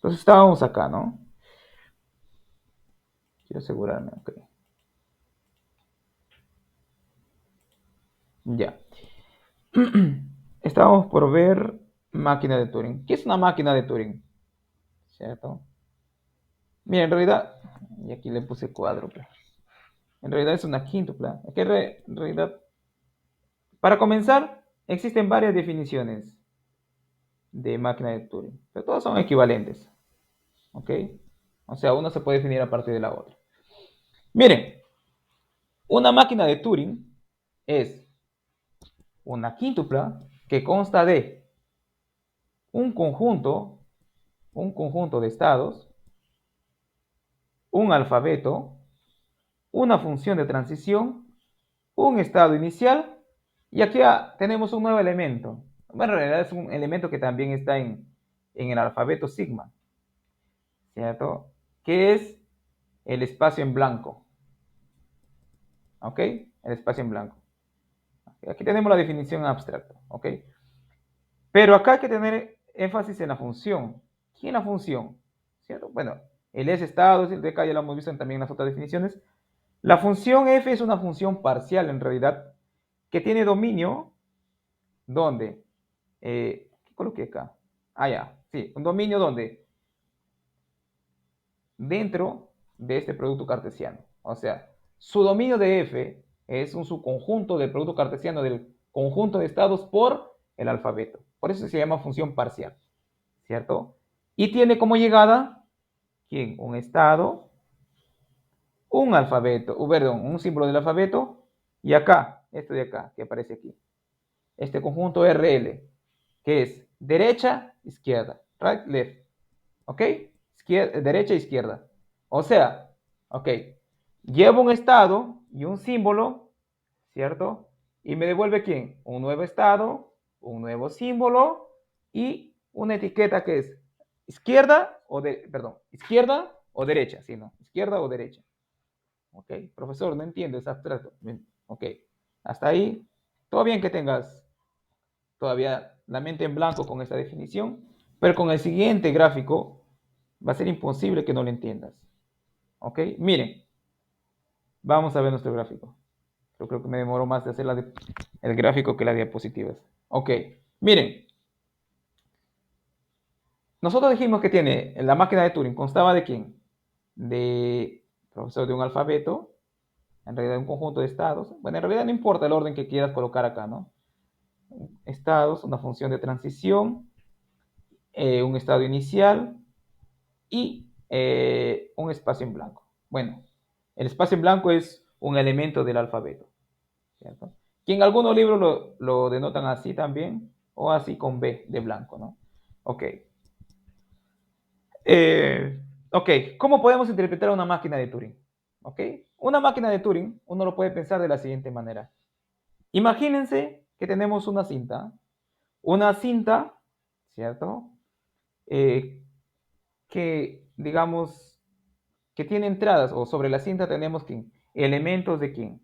Entonces estábamos acá, ¿no? Quiero asegurarme, ok. Ya. Estábamos por ver máquina de Turing. ¿Qué es una máquina de Turing? ¿Cierto? Mira, en realidad, y aquí le puse cuádruple. En realidad es una quíntupla. Es que en realidad, para comenzar, existen varias definiciones de máquina de Turing, pero todas son equivalentes, ¿ok? O sea, una se puede definir a partir de la otra. Miren, una máquina de Turing es una quíntupla que consta de un conjunto, un conjunto de estados, un alfabeto, una función de transición, un estado inicial, y aquí tenemos un nuevo elemento. Bueno, en realidad es un elemento que también está en el alfabeto sigma, ¿cierto? Que es el espacio en blanco, ¿ok? El espacio en blanco. Aquí tenemos la definición abstracta, ¿ok? Pero acá hay que tener énfasis en la función. ¿Quién es la función? ¿Cierto? Bueno, el S estado, el de acá ya lo hemos visto también en las otras definiciones. La función f es una función parcial en realidad que tiene dominio donde, ¿qué coloqué acá? Ah, ya, sí, un dominio donde dentro de este producto cartesiano. O sea, su dominio de f es un subconjunto del producto cartesiano del conjunto de estados por el alfabeto. Por eso se llama función parcial, ¿cierto? Y tiene como llegada, ¿quién? Un estado, un alfabeto, perdón, un símbolo del alfabeto, y acá, esto de acá, que aparece aquí, este conjunto RL, que es derecha, izquierda, right, left, ¿ok? Derecha, izquierda. O sea, ok, llevo un estado y un símbolo, ¿cierto? Y me devuelve ¿quién? Un nuevo estado, un nuevo símbolo y una etiqueta que es izquierda o izquierda o derecha, ¿sí, no? Izquierda o derecha. Ok, profesor, no entiendo, es abstracto. Bien, ok, hasta ahí, todo bien que tengas todavía la mente en blanco con esta definición, pero con el siguiente gráfico va a ser imposible que no lo entiendas. Ok, miren, vamos a ver nuestro gráfico. Yo creo que me demoró más de hacer el gráfico que las diapositivas. Ok, miren, nosotros dijimos que tiene la máquina de Turing, constaba de quién? De, profesor, de un alfabeto, en realidad un conjunto de estados. Bueno, en realidad no importa el orden que quieras colocar acá, ¿no? Estados, una función de transición, un estado inicial y un espacio en blanco. Bueno, el espacio en blanco es un elemento del alfabeto, ¿cierto? Que en algunos libros lo denotan así también, o así con B de blanco, ¿no? Ok. Ok, ¿cómo podemos interpretar una máquina de Turing? Ok, una máquina de Turing, uno lo puede pensar de la siguiente manera. Imagínense que tenemos una cinta, ¿cierto? Que, digamos, que tiene entradas, o sobre la cinta tenemos elementos de quién,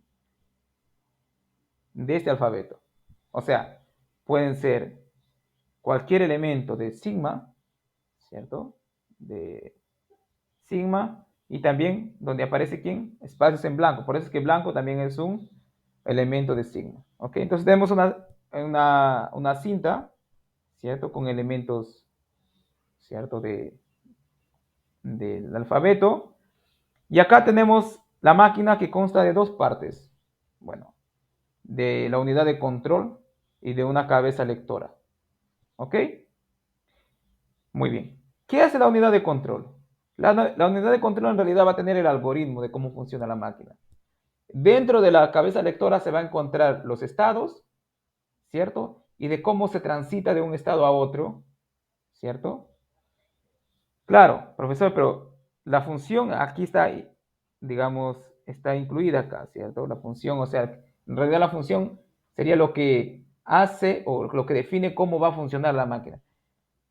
de este alfabeto. O sea, pueden ser cualquier elemento de sigma, ¿cierto? De sigma, y también donde aparece quién, espacios en blanco. Por eso es que blanco también es un elemento de sigma. ¿Ok? Entonces tenemos una cinta, ¿cierto? Con elementos, ¿cierto? Del alfabeto. Y acá tenemos la máquina que consta de dos partes. Bueno, de la unidad de control y de una cabeza lectora. ¿Ok? Muy bien. ¿Qué hace la unidad de control? La unidad de control en realidad va a tener el algoritmo de cómo funciona la máquina. Dentro de la cabeza lectora se va a encontrar los estados, ¿cierto? Y de cómo se transita de un estado a otro, ¿cierto? Claro, profesor, pero la función aquí está, digamos, está incluida acá, ¿cierto? La función, o sea, en realidad la función sería lo que hace o lo que define cómo va a funcionar la máquina.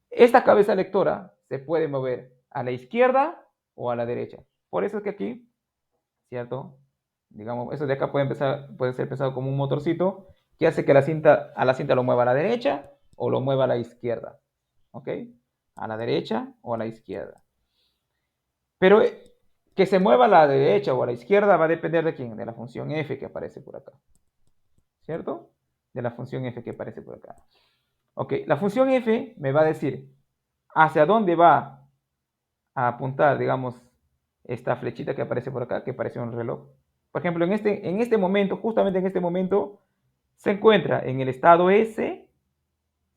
Esta cabeza lectora se puede mover a la izquierda o a la derecha. Por eso es que aquí, ¿cierto? Digamos, eso de acá puede ser pensado como un motorcito que hace que a la cinta lo mueva a la derecha o lo mueva a la izquierda. ¿Ok? a la derecha o a la izquierda. Pero que se mueva a la derecha o a la izquierda va a depender de quién, de la función f que aparece por acá. ¿Cierto? De la función f que aparece por acá. Ok, la función f me va a decir hacia dónde va a apuntar, digamos, esta flechita que aparece por acá, que parece un reloj. Por ejemplo, en este momento, justamente en este momento, se encuentra en el estado S,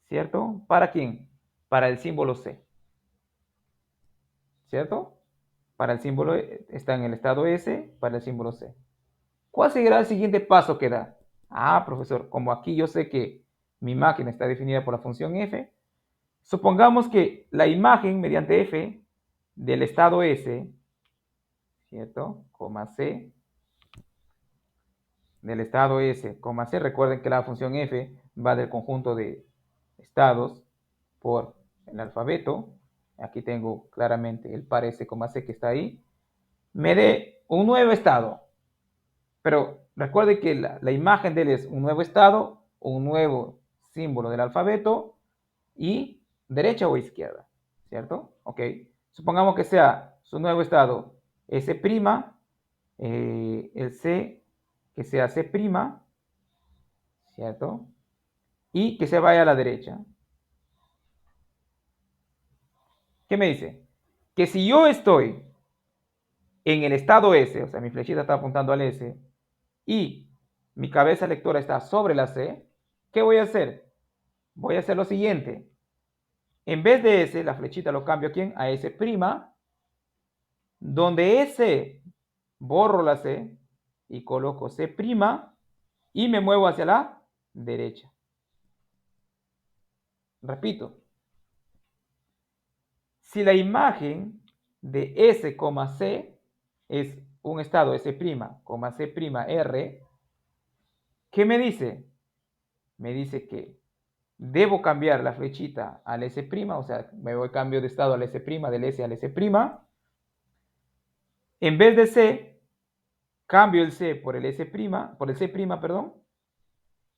¿cierto? ¿Para quién? Para el símbolo C, ¿cierto? Para el símbolo está en el estado S, para el símbolo C. ¿Cuál será el siguiente paso que da? Ah, profesor, como aquí yo sé que mi máquina está definida por la función f, supongamos que la imagen mediante f del estado S, ¿cierto? Coma C, del estado S, coma C, recuerden que la función f va del conjunto de estados por el alfabeto, aquí tengo claramente el par S, C que está ahí, me dé un nuevo estado. Pero recuerde que la imagen de él es un nuevo estado, un nuevo símbolo del alfabeto y derecha o izquierda, ¿cierto? Ok. Supongamos que sea su nuevo estado S', el C, que sea C', ¿cierto? Y que se vaya a la derecha. ¿Qué me dice? Que si yo estoy en el estado S, o sea, mi flechita está apuntando al S, y mi cabeza lectora está sobre la C, ¿qué voy a hacer? Voy a hacer lo siguiente. En vez de S, la flechita lo cambio a quién? A S', donde S borro la C y coloco C' y me muevo hacia la derecha. Repito, si la imagen de S, C es un estado S', C', R, ¿qué me dice? Me dice que debo cambiar la flechita al S', o sea, me voy cambio de estado al S', del S al S'. En vez de C, cambio el C por el S', por el C', perdón,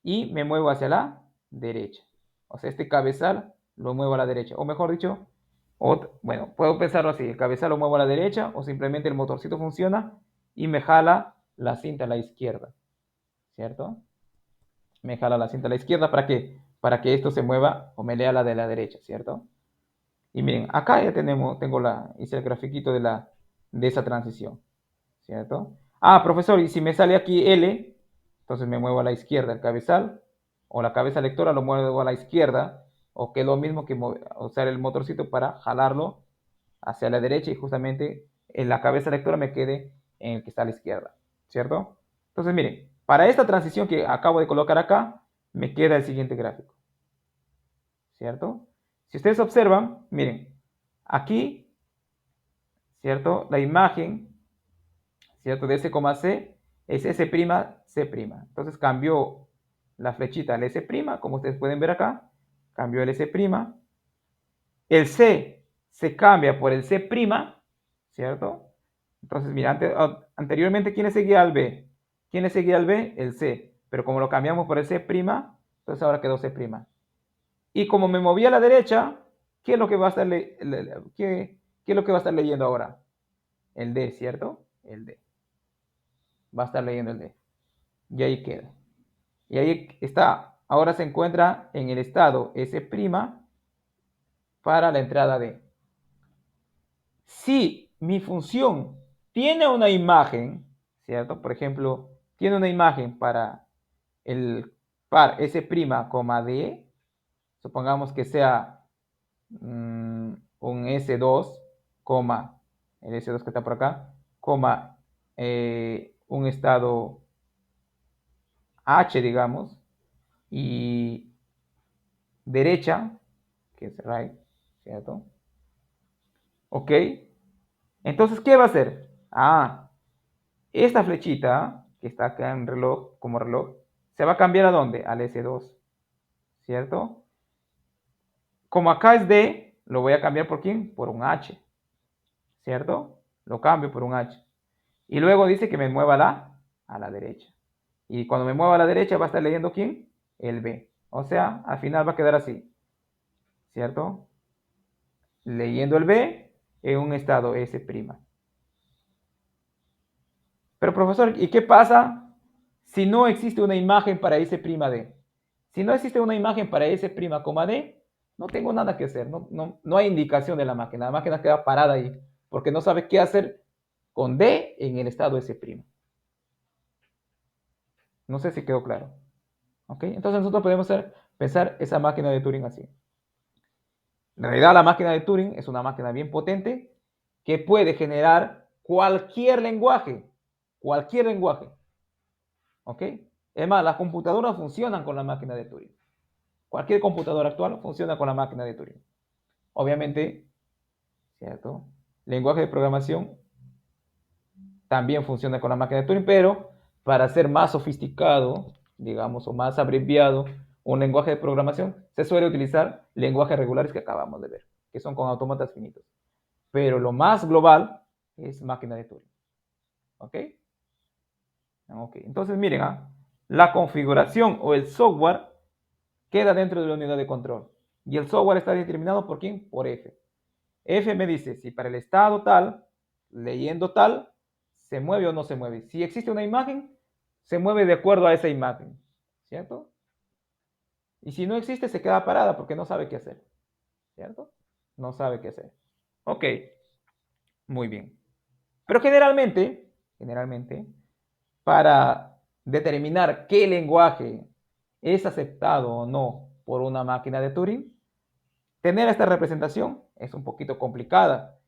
y me muevo hacia la derecha. O sea, este cabezal lo muevo a la derecha. O mejor dicho, bueno, puedo pensarlo así, el cabezal lo muevo a la derecha o simplemente el motorcito funciona y me jala la cinta a la izquierda, ¿cierto? Me jala la cinta a la izquierda para que esto se mueva o me lea la de la derecha, ¿cierto? Y miren, acá ya hice el grafiquito de esa transición, ¿cierto? Ah, profesor, y si me sale aquí L, entonces me muevo a la izquierda el cabezal, o la cabeza lectora lo muevo a la izquierda, o que es lo mismo que usar el motorcito para jalarlo hacia la derecha y justamente en la cabeza lectora me quede en el que está a la izquierda, ¿cierto? Entonces, miren, para esta transición que acabo de colocar acá, me queda el siguiente gráfico, ¿cierto? Si ustedes observan, miren, aquí, ¿cierto? La imagen, ¿cierto? De S, C es S', C'. Entonces cambió la flechita al S', como ustedes pueden ver acá, cambió el S'. El C se cambia por el C', ¿cierto? Entonces, mira, anteriormente, ¿quién le seguía al B? ¿Quién le seguía al B? El C. Pero como lo cambiamos por el C', entonces ahora quedó C'. Y como me moví a la derecha, ¿qué es lo que va a estar, qué es lo que va a estar leyendo ahora? El D, ¿cierto? El D. Va a estar leyendo el D. Y ahí queda. Y ahí está. Ahora se encuentra en el estado S' para la entrada D. Si mi función tiene una imagen, ¿cierto? Por ejemplo, tiene una imagen para el par S', D, supongamos que sea un S2, el S2 que está por acá, un estado H, digamos, y derecha, que es right, ¿cierto? ¿Ok? Entonces, ¿qué va a hacer? Ah, esta flechita que está acá en reloj, como reloj, se va a cambiar ¿a dónde? Al S2, ¿cierto? Como acá es D, lo voy a cambiar por quién? Por un H, ¿cierto? Lo cambio por un H. Y luego dice que me mueva a la derecha. Y cuando me mueva a la derecha va a estar leyendo quién? El B. O sea, al final va a quedar así, ¿cierto? leyendo el B en un estado S'. Pero profesor, ¿y qué pasa si no existe una imagen para S'(D)? Si no existe una imagen para S'(D), no tengo nada que hacer, no hay indicación de la máquina queda parada ahí, porque no sabe qué hacer con D en el estado S'. No sé si quedó claro. ¿Ok? Entonces nosotros podemos pensar esa máquina de Turing así. En realidad la máquina de Turing es una máquina bien potente que puede generar cualquier lenguaje. Cualquier lenguaje. ¿Ok? Es más, las computadoras funcionan con la máquina de Turing. Cualquier computadora actual funciona con la máquina de Turing. Obviamente, ¿cierto? Lenguaje de programación también funciona con la máquina de Turing, pero para ser más sofisticado, digamos, o más abreviado, un lenguaje de programación, se suele utilizar lenguajes regulares que acabamos de ver, que son con autómatas finitos. Pero lo más global es máquina de Turing. ¿Ok? Ok, entonces miren, la configuración o el software queda dentro de la unidad de control. Y el software está determinado por ¿quién? Por F. F me dice si para el estado tal, leyendo tal, se mueve o no se mueve. Si existe una imagen, se mueve de acuerdo a esa imagen. ¿Cierto? Y si no existe, se queda parada porque no sabe qué hacer. ¿Cierto? No sabe qué hacer. Ok, muy bien. Pero generalmente, para determinar qué lenguaje es aceptado o no por una máquina de Turing, tener esta representación es un poquito complicada.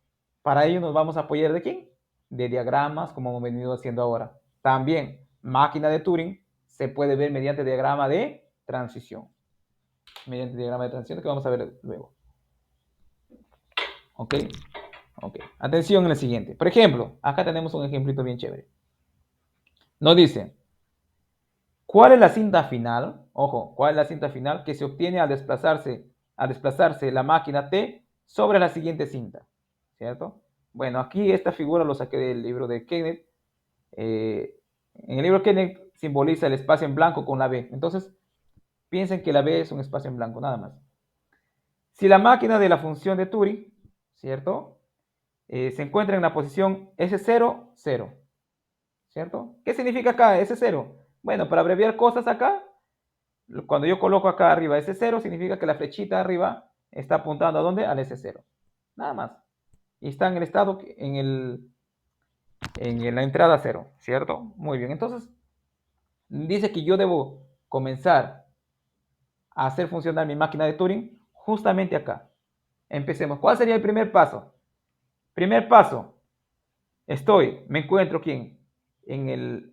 Para ello nos vamos a apoyar ¿de quién? De diagramas, como hemos venido haciendo ahora. También, máquina de Turing se puede ver mediante diagrama de transición. Mediante diagrama de transición que vamos a ver luego. ¿Ok? Ok. Atención en el siguiente. Por ejemplo, acá tenemos un ejemplito bien chévere. Nos dice, ¿cuál es la cinta final? Ojo, ¿cuál es la cinta final que se obtiene al desplazarse la máquina T sobre la siguiente cinta? ¿Cierto? Bueno, aquí esta figura lo saqué del libro de Kenneth. En el libro Kenneth simboliza el espacio en blanco con la B. Entonces, piensen que la B es un espacio en blanco, nada más. Si la máquina de la función de Turing, ¿cierto? Se encuentra en la posición S0, 0. ¿Cierto? ¿Qué significa acá S0? Bueno, para abreviar cosas acá, cuando yo coloco acá arriba S0, significa que la flechita arriba está apuntando ¿a dónde? Al S0. Nada más. Y está en el estado, en la entrada 0, ¿cierto? Muy bien, entonces dice que yo debo comenzar a hacer funcionar mi máquina de Turing justamente acá. Empecemos. ¿Cuál sería el primer paso? Primer paso. Me encuentro ¿quién? En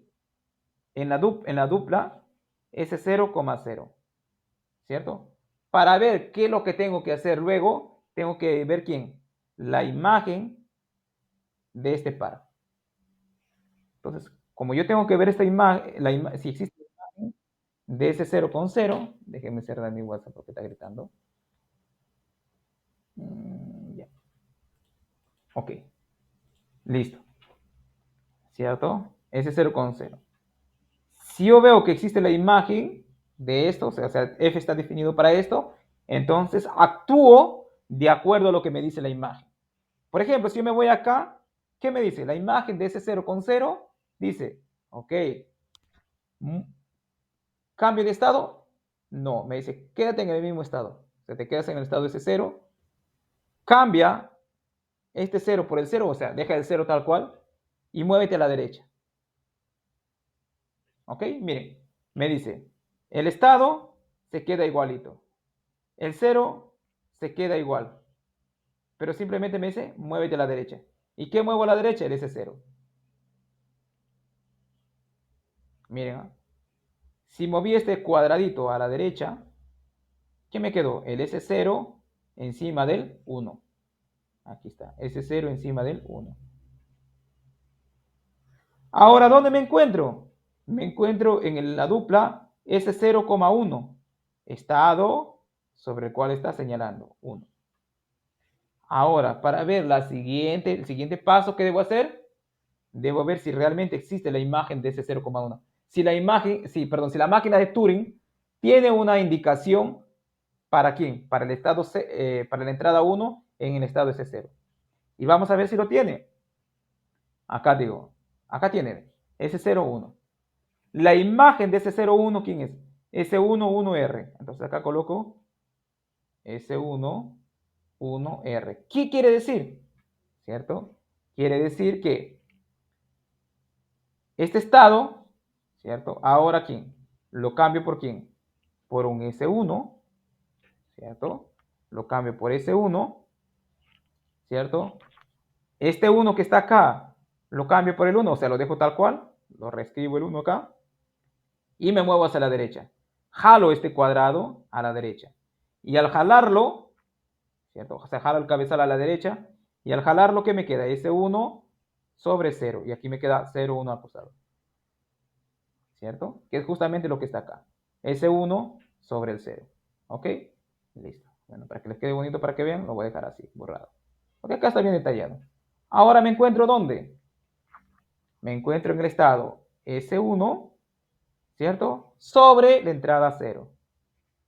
la dupla S0, 0. ¿Cierto? Para ver qué es lo que tengo que hacer luego, tengo que ver quién. La imagen de este par. Entonces, como yo tengo que ver esta imagen, si existe una imagen de ese 0 con 0, déjenme cerrar mi WhatsApp porque está gritando. Ya. Ok, listo. ¿Cierto? Ese 0 con 0. Si yo veo que existe la imagen de esto, o sea, F está definido para esto, entonces actúo de acuerdo a lo que me dice la imagen. Por ejemplo, si yo me voy acá, ¿qué me dice? La imagen de ese 0 con 0 dice, ok, ¿cambio de estado? No, me dice, quédate en el mismo estado. O sea, te quedas en el estado de ese 0, cambia este 0 por el 0, o sea, deja el 0 tal cual y muévete a la derecha. ¿Ok? Miren, me dice, el estado se queda igualito. El 0 se queda igual. Pero simplemente me dice, muévete a la derecha. ¿Y qué muevo a la derecha? El S0. Miren, si moví este cuadradito a la derecha, ¿qué me quedó? El S0 encima del 1. Aquí está, S0 encima del 1. Ahora, ¿dónde me encuentro? Me encuentro en la dupla S0,1. Estado sobre el cual está señalando 1. Ahora, para ver el siguiente paso que debo hacer, debo ver si realmente existe la imagen de ese 0,1. Si la máquina de Turing tiene una indicación, ¿para quién? Para el estado para la entrada 1 en el estado S0. Y vamos a ver si lo tiene. Acá digo, acá tiene S01. La imagen de S01, ¿quién es? S11R. Entonces acá coloco S11R. ¿Qué quiere decir? ¿Cierto? Quiere decir que este estado, ¿cierto? Ahora, ¿quién? Lo cambio por quién? Por un S1, ¿cierto? Lo cambio por S1, ¿cierto? Este 1 que está acá, lo cambio por el 1, o sea, lo dejo tal cual, lo reescribo el 1 acá, y me muevo hacia la derecha. Jalo este cuadrado a la derecha. Y al jalarlo, ¿cierto? O sea, jalo el cabezal a la derecha, y al jalarlo, ¿qué me queda? S1 sobre 0, y aquí me queda 0, 1 al costado. ¿Cierto? Que es justamente lo que está acá. S1 sobre el 0. ¿Ok? Listo. Bueno, para que les quede bonito, para que vean, lo voy a dejar así, borrado. Porque acá está bien detallado. Ahora me encuentro ¿dónde? Me encuentro en el estado S1, ¿cierto? Sobre la entrada 0.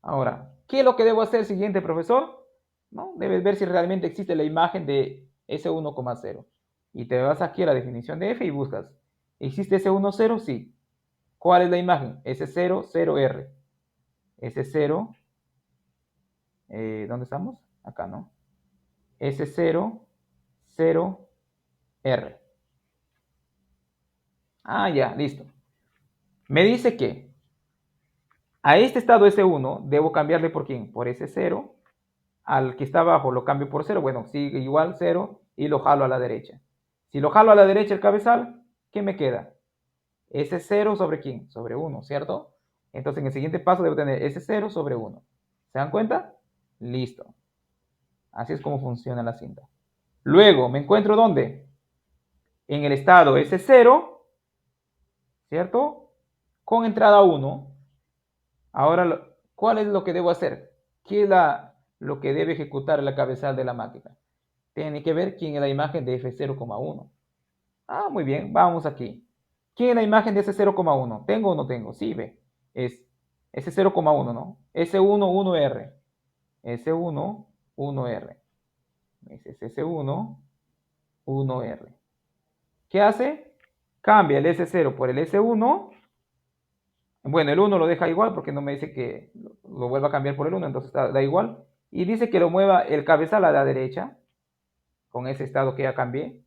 Ahora, ¿qué es lo que debo hacer siguiente, profesor? ¿No? Debes ver si realmente existe la imagen de S1,0. Y te vas aquí a la definición de F y buscas. ¿Existe S10? Sí. ¿Cuál es la imagen? S0, 0R. S0, ¿dónde estamos? Acá, ¿no? S0, 0R. Ah, ya, listo. Me dice que a este estado S1 debo cambiarle por quién? Por S0. Al que está abajo lo cambio por 0. Bueno, sigue igual 0 y lo jalo a la derecha. Si lo jalo a la derecha el cabezal, ¿qué me queda? S0 sobre quién? Sobre 1, ¿cierto? Entonces en el siguiente paso debo tener S0 sobre 1. ¿Se dan cuenta? Listo. Así es como funciona la cinta. Luego, ¿me encuentro dónde? En el estado S0, ¿cierto? Con entrada 1. Ahora, ¿cuál es lo que debo hacer? ¿Qué es lo que debe ejecutar la cabezal de la máquina? Tiene que ver quién es la imagen de F0,1. Ah, muy bien, vamos aquí. ¿Quién es la imagen de S0,1? ¿Tengo o no tengo? Sí, ve. Es S0,1, ¿no? S1, 1R. S1, 1R. Es S1, 1R. ¿Qué hace? Cambia el S0 por el S1. Bueno, el 1 lo deja igual porque no me dice que lo vuelva a cambiar por el 1, entonces da igual. Y dice que lo mueva el cabezal a la derecha, con ese estado que ya cambié.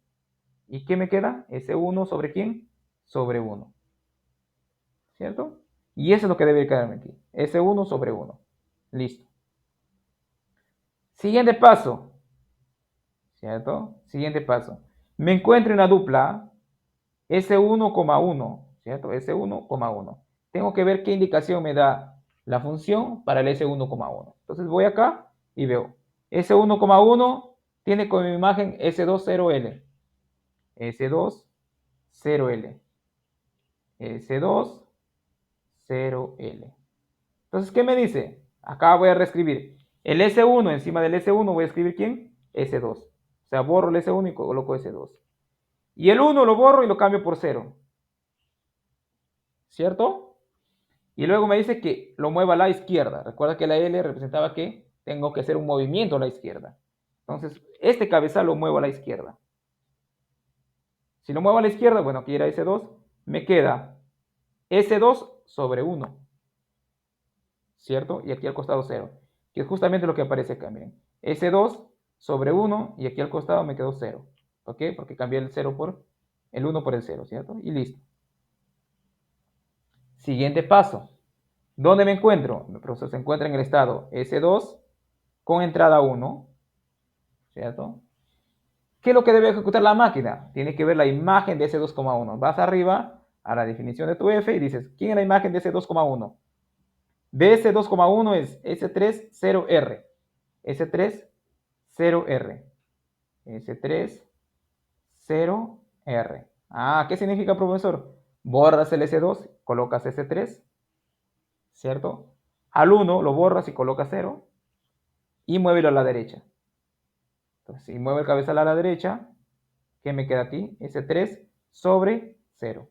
¿Y qué me queda? S1 sobre quién? Sobre 1. ¿Cierto? Y eso es lo que debe quedarme aquí. S1 sobre 1. Listo. Siguiente paso. ¿Cierto? Siguiente paso. Me encuentro en la dupla S1,1. ¿Cierto? S1,1. Tengo que ver qué indicación me da la función para el S1,1. Entonces voy acá y veo. S1,1 tiene como imagen S20L. S20L. S20L. Entonces, ¿qué me dice? Acá voy a reescribir. El S1, encima del S1 voy a escribir ¿quién? S2. O sea, borro el S1 y coloco S2. Y el 1 lo borro y lo cambio por 0. ¿Cierto? Y luego me dice que lo mueva a la izquierda. Recuerda que la L representaba que tengo que hacer un movimiento a la izquierda. Entonces, este cabezal lo muevo a la izquierda. Si lo muevo a la izquierda, bueno, aquí era S2, me queda S2 sobre 1. ¿Cierto? Y aquí al costado 0. Que es justamente lo que aparece acá, miren. S2 sobre 1 y aquí al costado me quedó 0. ¿Por qué? Porque cambié el 0 por el 1 por el 0, ¿cierto? Y listo. Siguiente paso. ¿Dónde me encuentro? El profesor se encuentra en el estado S2 con entrada 1, ¿cierto? ¿Qué es lo que debe ejecutar la máquina? Tiene que ver la imagen de S2,1. Vas arriba a la definición de tu F y dices, ¿quién es la imagen de S2,1? De S2,1 es S3, 0R. S3, 0R. S3, 0R. Ah, ¿qué significa, profesor? Borras el S2, colocas S3, ¿cierto? Al 1 lo borras y colocas 0 y muévelo a la derecha. Entonces, si muevo el cabezal a la derecha, ¿qué me queda aquí? S3 sobre 0,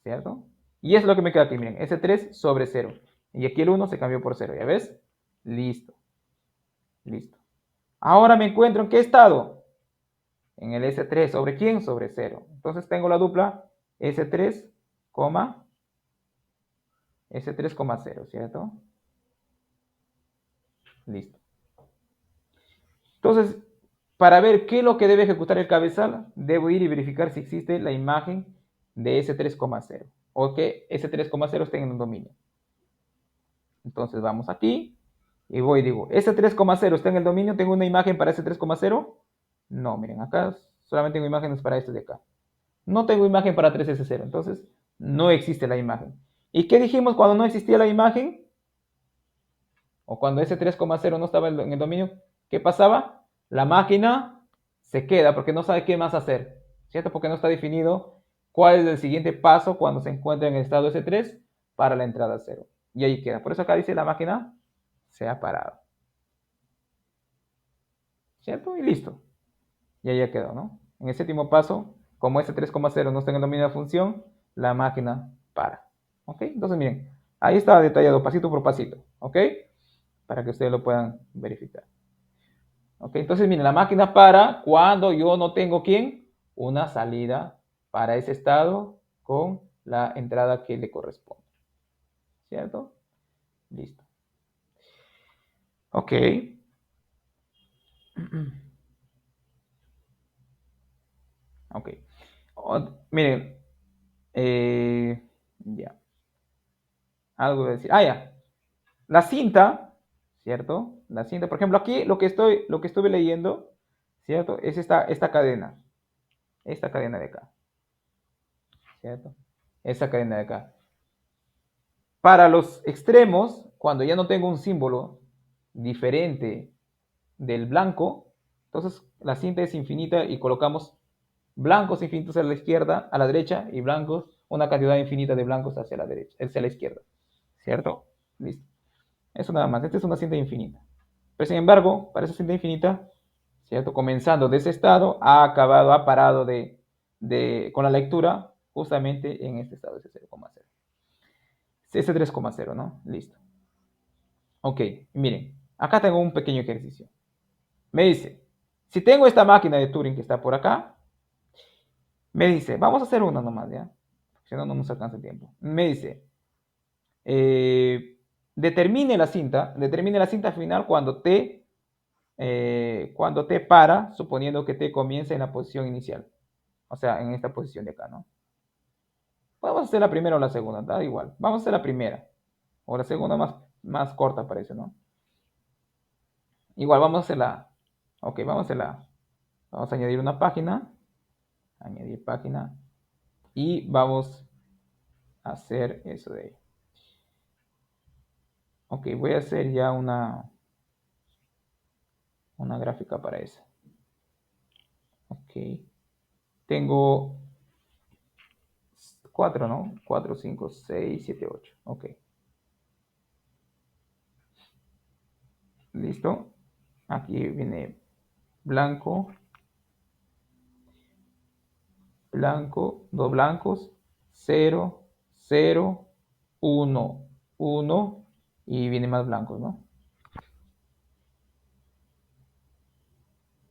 ¿cierto? Y eso es lo que me queda aquí, miren, S3 sobre 0. Y aquí el 1 se cambió por 0, ¿ya ves? Listo, listo. Ahora me encuentro en ¿qué estado? En el S3. ¿Sobre quién? Sobre 0. Entonces tengo la dupla S3, S3,0, ¿cierto? Listo. Entonces, para ver qué es lo que debe ejecutar el cabezal, debo ir y verificar si existe la imagen de S3,0 o que S3,0 esté en el dominio. Entonces vamos aquí y voy y digo, S3,0 está en el dominio, ¿tengo una imagen para S3,0? No, miren, acá solamente tengo imágenes para este de acá. No tengo imagen para 3S0, entonces no existe la imagen. ¿Y qué dijimos cuando no existía la imagen? O cuando S3,0 no estaba en el dominio, ¿qué pasaba? La máquina se queda porque no sabe qué más hacer, ¿cierto? Porque no está definido cuál es el siguiente paso cuando se encuentra en el estado S3 para la entrada 0. Y ahí queda. Por eso acá dice la máquina se ha parado, ¿cierto? Y listo. Y ahí ya quedó, ¿no? En el séptimo paso, como S3,0 no está en el dominio de la función, la máquina para. ¿Ok? Entonces miren, ahí está detallado pasito por pasito, ¿ok? Para que ustedes lo puedan verificar. ¿Ok? Entonces, miren, la máquina para cuando yo no tengo, ¿quién? Una salida para ese estado con la entrada que le corresponde. ¿Cierto? Listo. Ok. Ok. Miren, ya. Algo de decir. Ah, ya. La cinta, ¿cierto? La cinta, por ejemplo, aquí lo que estuve leyendo, ¿cierto? Es esta cadena. Esta cadena de acá. ¿Cierto? Esta cadena de acá. Para los extremos, cuando ya no tengo un símbolo diferente del blanco, entonces la cinta es infinita y colocamos blancos infinitos a la izquierda, a la derecha, y blancos, una cantidad infinita de blancos hacia la derecha, hacia la izquierda. ¿Cierto? Listo. Eso nada más. Esta es una cinta infinita. Pero sin embargo, para esa cinta infinita, ¿cierto? Comenzando de ese estado, ha parado con la lectura justamente en este estado, ese 0,0. Ese 3,0, ¿no? Listo. Ok, miren, acá tengo un pequeño ejercicio. Me dice, si tengo esta máquina de Turing que está por acá, me dice, vamos a hacer una nomás, ¿ya? Si no, no nos alcanza el tiempo. Me dice, determine la cinta final cuando T para, suponiendo que T comienza en la posición inicial. O sea, en esta posición de acá, ¿no? Podemos hacer la primera o la segunda, da igual. Vamos a hacer la primera. O la segunda más corta parece, ¿no? Igual, vamos a hacer la... Ok, vamos a hacer la... Vamos a añadir una página. Añadir página. Y vamos a hacer eso de ahí. Ok, voy a hacer ya una gráfica para eso. Ok. Tengo 4, ¿no? 4, 5, 6, 7, 8. Ok. Listo. Aquí viene blanco, blanco, dos blancos, 0, 0, 1, 1 y viene más blancos, ¿no?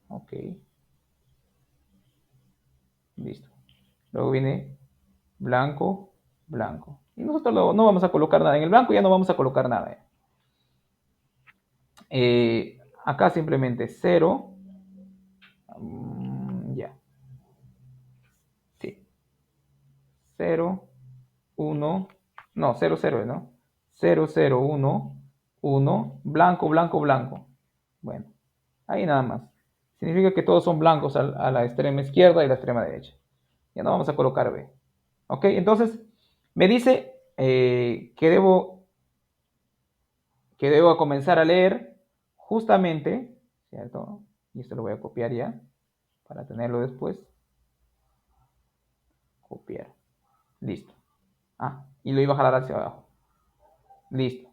Ok. Listo. Luego viene blanco, blanco. Y nosotros no vamos a colocar nada. En el blanco ya no vamos a colocar nada. Acá simplemente 0. Ya. Sí. 0, 1. No, 0, 0, ¿no? 0, 0, 1, 1. Blanco, blanco, blanco. Bueno, ahí nada más. Significa que todos son blancos a la extrema izquierda y la extrema derecha. Ya no vamos a colocar B. Ok, entonces me dice que debo comenzar a leer justamente, ¿cierto? Y esto lo voy a copiar ya para tenerlo después. Copiar. Listo. Ah, y lo iba a jalar hacia abajo. Listo.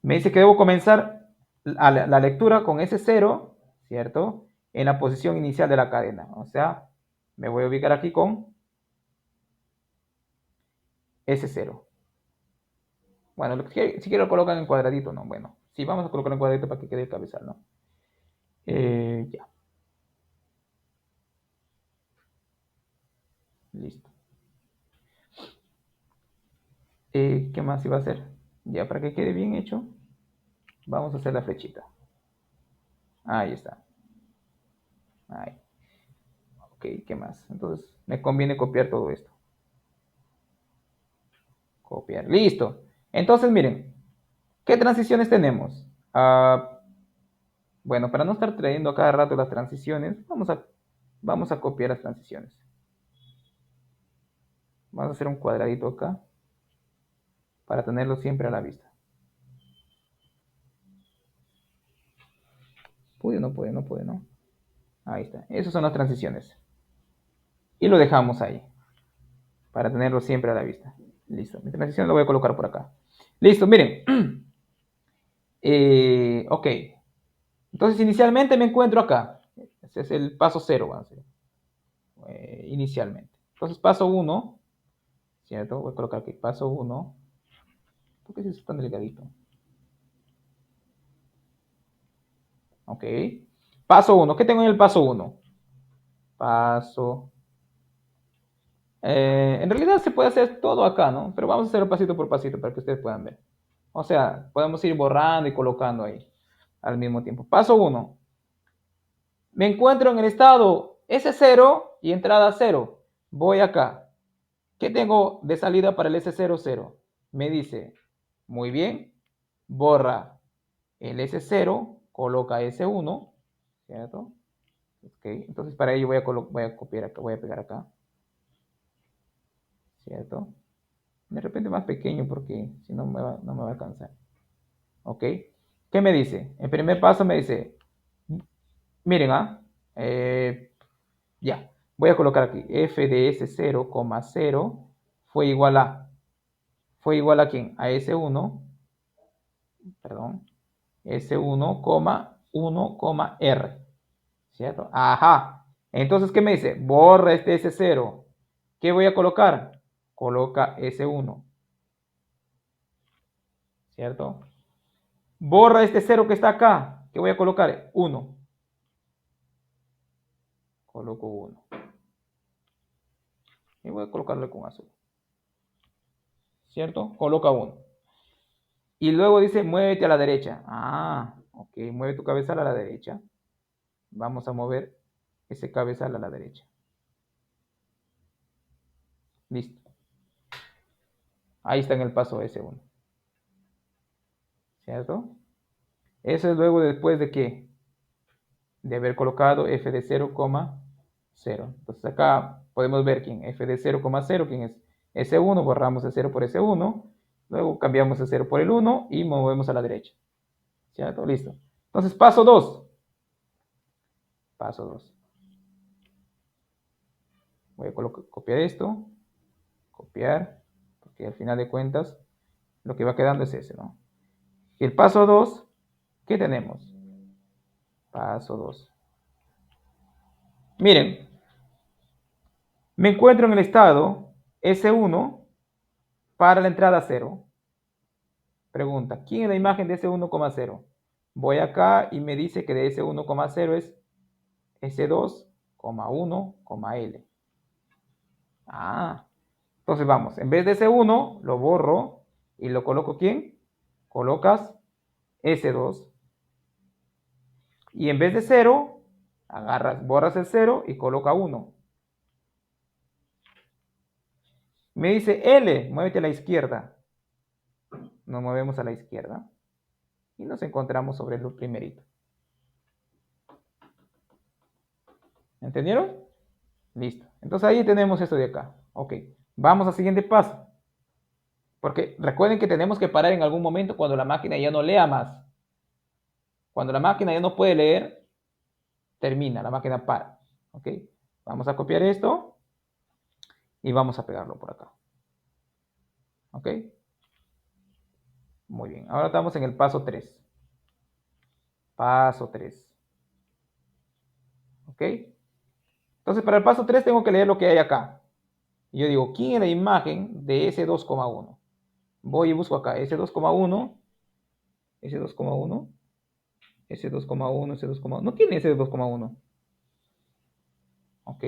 Me dice que debo comenzar la lectura con ese 0, ¿cierto? En la posición inicial de la cadena. O sea, me voy a ubicar aquí con ese 0. Bueno, si quiero colocar en cuadradito, ¿no? Bueno, sí, vamos a colocar en cuadradito para que quede el cabezal, ¿no? Ya. Listo. ¿Qué más iba a hacer? Ya, para que quede bien hecho, vamos a hacer la flechita. Ahí está. Ahí. Ok, ¿qué más? Entonces, me conviene copiar todo esto. Copiar. Listo. Entonces, miren, ¿qué transiciones tenemos? Bueno, para no estar trayendo a cada rato las transiciones, vamos a copiar las transiciones. Vamos a hacer un cuadradito acá para tenerlo siempre a la vista. ¿Puede o no puede? No puede, ¿no? Ahí está. Esas son las transiciones. Y lo dejamos ahí para tenerlo siempre a la vista. Listo. Mi transición lo voy a colocar por acá. Listo, miren. Ok. Entonces, inicialmente me encuentro acá. Ese es el paso 0, vamos a decir. Inicialmente. Entonces, paso 1, ¿cierto? Voy a colocar aquí paso 1. ¿Por qué es tan delgadito? Ok. Paso 1. ¿Qué tengo en el paso 1? Paso. En realidad se puede hacer todo acá, ¿no? Pero vamos a hacerlo pasito por pasito para que ustedes puedan ver. O sea, podemos ir borrando y colocando ahí al mismo tiempo. Paso 1. Me encuentro en el estado S0 y entrada 0. Voy acá. ¿Qué tengo de salida para el S00? Me dice, muy bien, borra el S0, coloca S1, ¿cierto? Ok, entonces para ello voy a copiar acá, voy a pegar acá, ¿cierto? De repente más pequeño porque si no no me va a alcanzar. ¿Ok? ¿Qué me dice? El primer paso me dice, miren, ya, voy a colocar aquí, f de S0, 0 fue igual a, ¿fue igual a quién? A S1, perdón, S1, 1, R, ¿cierto? Ajá. Entonces, ¿qué me dice? Borra este S0. ¿Qué voy a colocar? Coloca S1, ¿cierto? Borra este 0 que está acá. ¿Qué voy a colocar? 1. Coloco 1. Y voy a colocarle con azul, ¿cierto? Coloca 1. Y luego dice, muévete a la derecha. Ah, ok, mueve tu cabezal a la derecha. Vamos a mover ese cabezal a la derecha. Listo. Ahí está en el paso S1. ¿Cierto? Eso es luego después de que de haber colocado f de 0, 0. Entonces acá podemos ver quién f de 0, 0, quién es S1, borramos el 0 por S1, luego cambiamos el 0 por el 1 y movemos a la derecha. ¿Cierto? Listo. Entonces paso 2. Paso 2. Voy a copiar esto, copiar, porque al final de cuentas lo que va quedando es ese, ¿no? Y el paso 2, ¿qué tenemos? Paso 2. Miren, me encuentro en el estado S1 para la entrada 0. Pregunta, ¿quién es la imagen de S1, 0? Voy acá y me dice que de S1, 0 es S2, 1, L. Ah, entonces vamos, en vez de S1 lo borro y lo coloco ¿quién? Colocas S2. Y en vez de 0, borras el 0 y coloca 1. Me dice L, muévete a la izquierda. Nos movemos a la izquierda y nos encontramos sobre el primerito. ¿Entendieron? Listo. Entonces ahí tenemos esto de acá. Ok. Vamos al siguiente paso. Porque recuerden que tenemos que parar en algún momento cuando la máquina ya no lea más. Cuando la máquina ya no puede leer, termina, la máquina para. Ok. Vamos a copiar esto y vamos a pegarlo por acá. Ok. Muy bien. Ahora estamos en el paso 3. Paso 3. ¿Ok? Entonces, para el paso 3 tengo que leer lo que hay acá. Y yo digo, ¿quién es la imagen de S2,1? Voy y busco acá S2,1. S2,1. S2,1, S2,1. No tiene S2,1. Ok.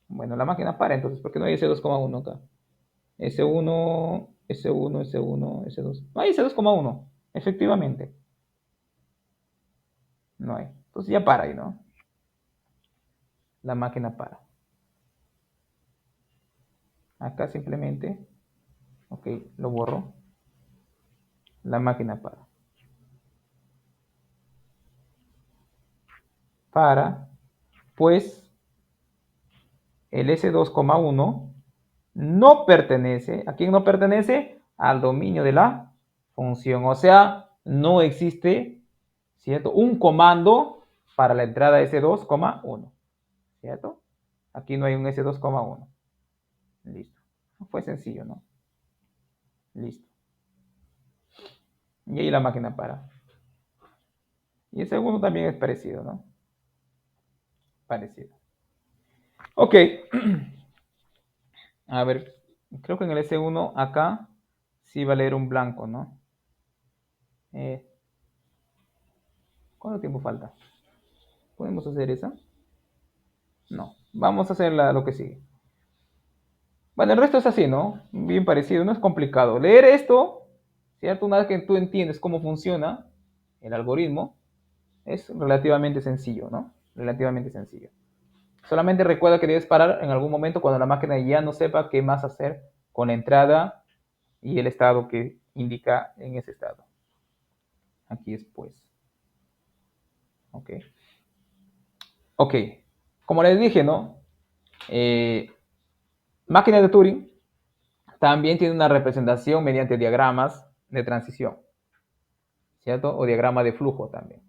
Bueno, la máquina para entonces, porque no hay S2,1 acá. S1, S1, S1, S2. No hay S2,1. Efectivamente. No hay. Entonces ya para ahí, ¿no? La máquina para. Acá simplemente, ok, lo borro. La máquina para. Para, pues el S2,1 no pertenece, ¿a quién no pertenece? Al dominio de la función. O sea, no existe, ¿cierto? Un comando para la entrada S2,1, ¿cierto? Aquí no hay un S2,1. Listo. Fue sencillo, ¿no? Listo. Y ahí la máquina para. Y el segundo también es parecido, ¿no? Parecido. Ok. A ver, creo que en el S1 acá sí va a leer un blanco, ¿no? Eh, ¿Cuánto tiempo falta? ¿Podemos hacer esa? No. Vamos a hacer lo que sigue. Bueno, el resto es así, ¿no? Bien parecido, no es complicado. Leer esto, ¿cierto? Una vez que tú entiendes cómo funciona el algoritmo, es relativamente sencillo, ¿no? Relativamente sencillo. Solamente recuerda que debes parar en algún momento cuando la máquina ya no sepa qué más hacer con la entrada y el estado que indica en ese estado. Aquí es pues. Ok. Ok. Como les dije, ¿no? Máquina de Turing también tiene una representación mediante diagramas de transición, ¿cierto? O diagrama de flujo también.